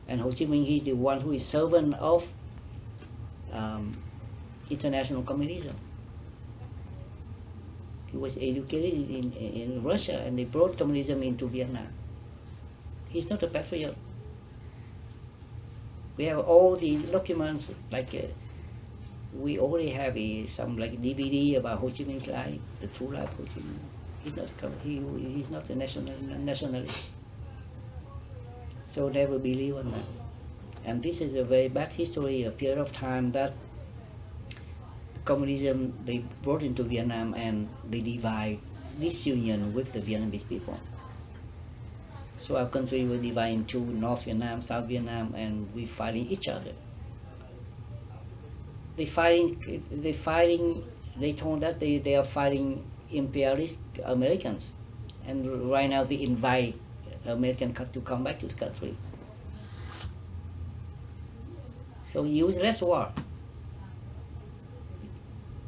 And Ho Chi Minh, he's the one who is servant of international communism. He was educated in Russia, and they brought communism into Vietnam. He's not a patriot. We have all the documents, like we already have some like DVD about Ho Chi Minh's life, the true life of Ho Chi Minh. He's not a nationalist. So never believe on that. And this is a very bad history, a period of time that communism they brought into Vietnam, and they divide this union with the Vietnamese people. So our country was divided into North Vietnam, South Vietnam, and we fighting each other. They told that they are fighting imperialist Americans, and right now they invite Americans to come back to the country. So useless war.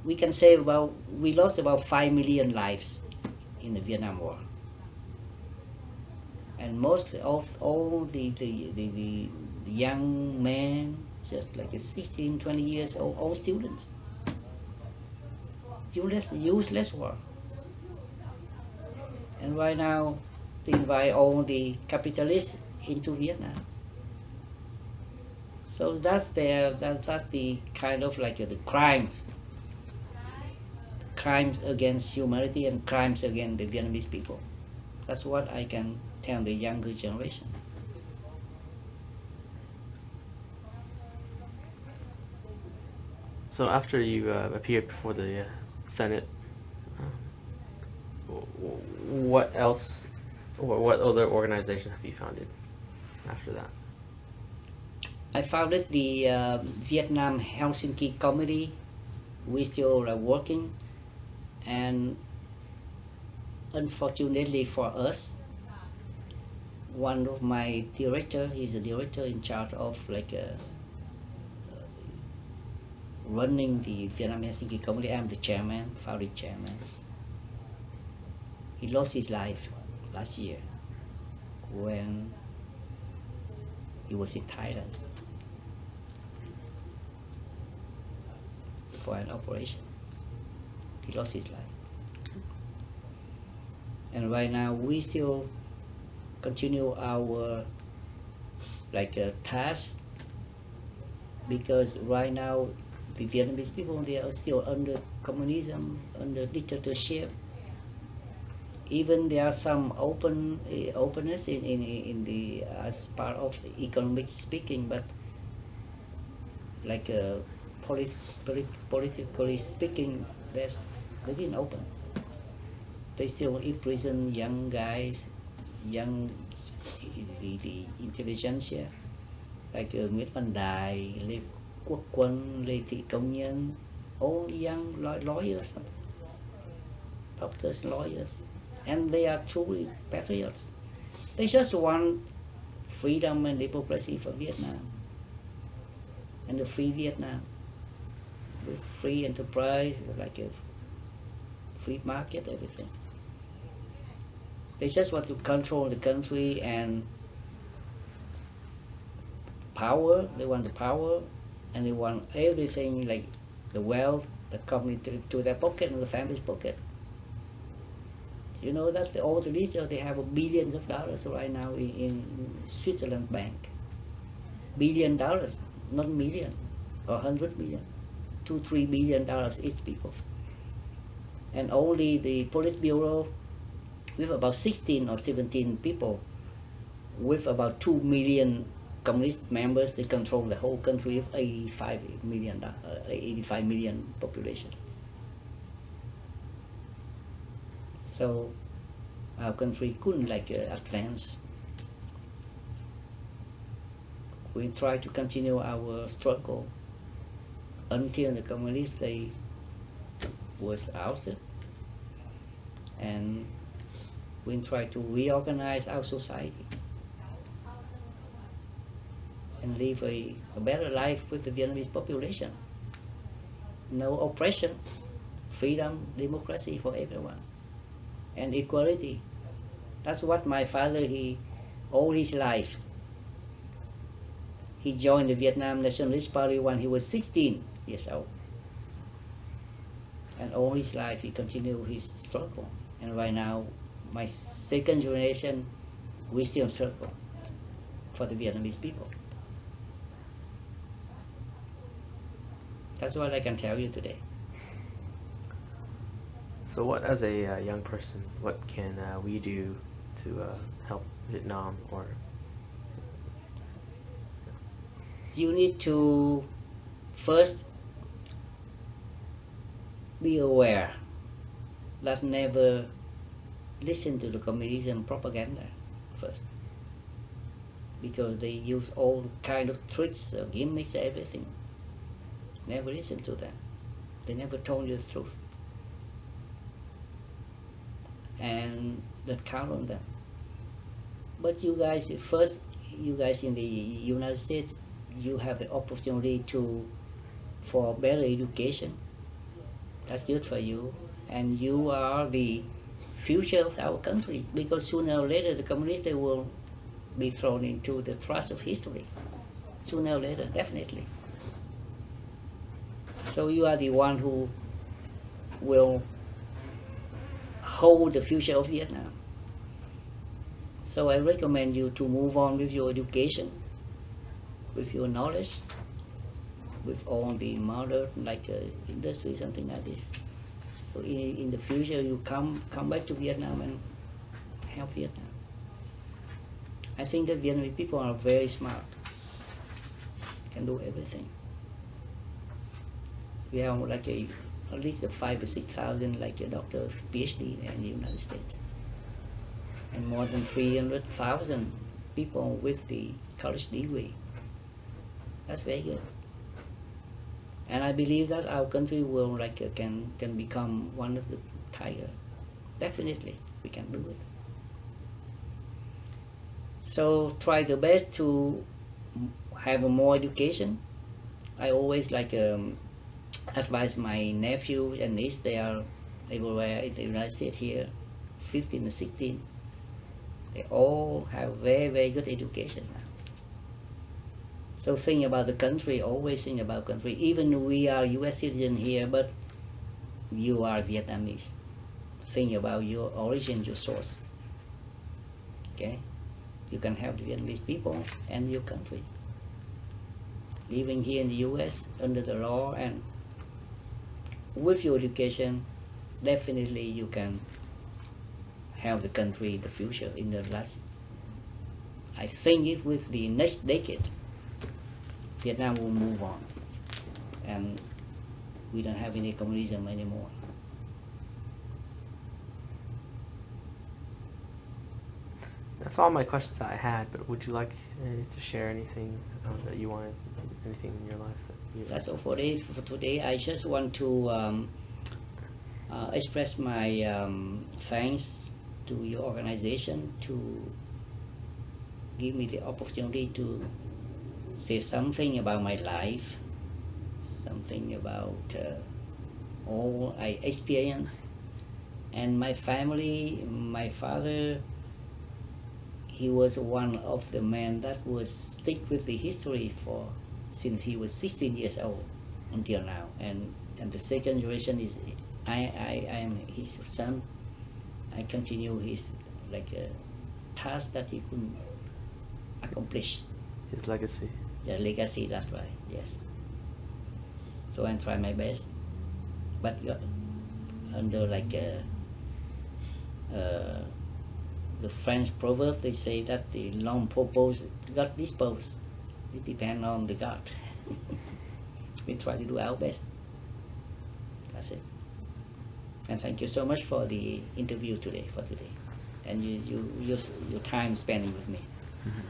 We can say we lost about 5 million lives in the Vietnam War. And most of all the young men, just like 16, 20 years old, all students. Useless war. And right now, they invite all the capitalists into Vietnam. So that's the kind of like the crimes against humanity and crimes against the Vietnamese people. That's what I can tell the younger generation. So after you appeared before the Senate, what else, or what other organization have you founded after that? I founded the Vietnam Helsinki Committee. We still are working, and unfortunately for us, one of my director, he's a director in charge of like running the Vietnam Helsinki Committee. I'm the chairman, founding chairman. He lost his life last year when he was in Thailand for an operation. He lost his life. And right now we still continue our task, because right now the Vietnamese people, they are still under communism, under dictatorship. Even there are some openness in the as part of economic speaking, but politically speaking, they didn't open. They still imprison young guys, young the intelligentsia, like Nguyễn Văn Đài, Lê Quốc Quân, Lê Thị Công Nhân, all young lawyers, doctors, lawyers, and they are truly patriots. They just want freedom and democracy for Vietnam, and a free Vietnam with free enterprise, like a free market, everything. They just want to control the country and power. They want the power, and they want everything, like the wealth that comes into their pocket and the family's pocket. You know, that's all the leader. They have billions of dollars right now in Switzerland bank. $1 billion, not million or 100 million. $2-3 billion each people. And only the Politburo, with about 16 or 17 people, with about 2 million communist members, they control the whole country of 85 million population. So our country couldn't advance. We try to continue our struggle until the communists they was ousted, and we try to reorganize our society and live a better life with the Vietnamese population. No oppression, freedom, democracy for everyone, and equality. That's what my father, all his life, he joined the Vietnam Nationalist Party when he was 16 years old. And all his life he continued his struggle. And right now, my second generation, we still struggle for the Vietnamese people. That's what I can tell you today. So what, as a young person, what can we do to help Vietnam? Or you need to first be aware that never listen to the communism propaganda first, because they use all kind of tricks, gimmicks, everything. Never listen to them. They never told you the truth. And don't count on them. But you guys, first, you guys in the United States, you have the opportunity for better education. That's good for you. And you are the future of our country, because sooner or later the communists, they will be thrown into the trash of history. Sooner or later, definitely. So you are the one who will hold the future of Vietnam. So I recommend you to move on with your education, with your knowledge, with all the modern industry, something like this. So in the future, you come back to Vietnam and help Vietnam. I think that Vietnamese people are very smart, can do everything. We have at least 5,000 or 6,000 doctor PhD in the United States, and more than 300,000 people with the college degree. That's very good. And I believe that our country will can become one of the tiger. Definitely, we can do it. So try the best to have more education. I always advise my nephew and niece. They are everywhere in the United States here, 15 and 16. They all have very, very good education now. So think about the country, always think about country. Even we are US citizen here, but you are Vietnamese. Think about your origin, your source. Okay? You can help the Vietnamese people and your country. Living here in the US under the law, and with your education, definitely you can help the country in the future, in the last. I think with the next decade, Vietnam will move on. and we don't have any communism anymore. That's all my questions that I had, but would you like to share anything that you wanted, anything in your life? That's all for today. I just want to express my thanks to your organization to give me the opportunity to say something about my life, something about all I experienced, and my family. My father, he was one of the men that was stick with the history for since he was 16 years old until now, and the second generation is I am his son. I continue his task that he couldn't accomplish. His legacy. The legacy, that's right, yes. So I try my best, but under the French proverb, they say that the long purpose God dispose. It depends on the God. We try to do our best. That's it. And thank you so much for the interview today, and your time spending with me. Mm-hmm.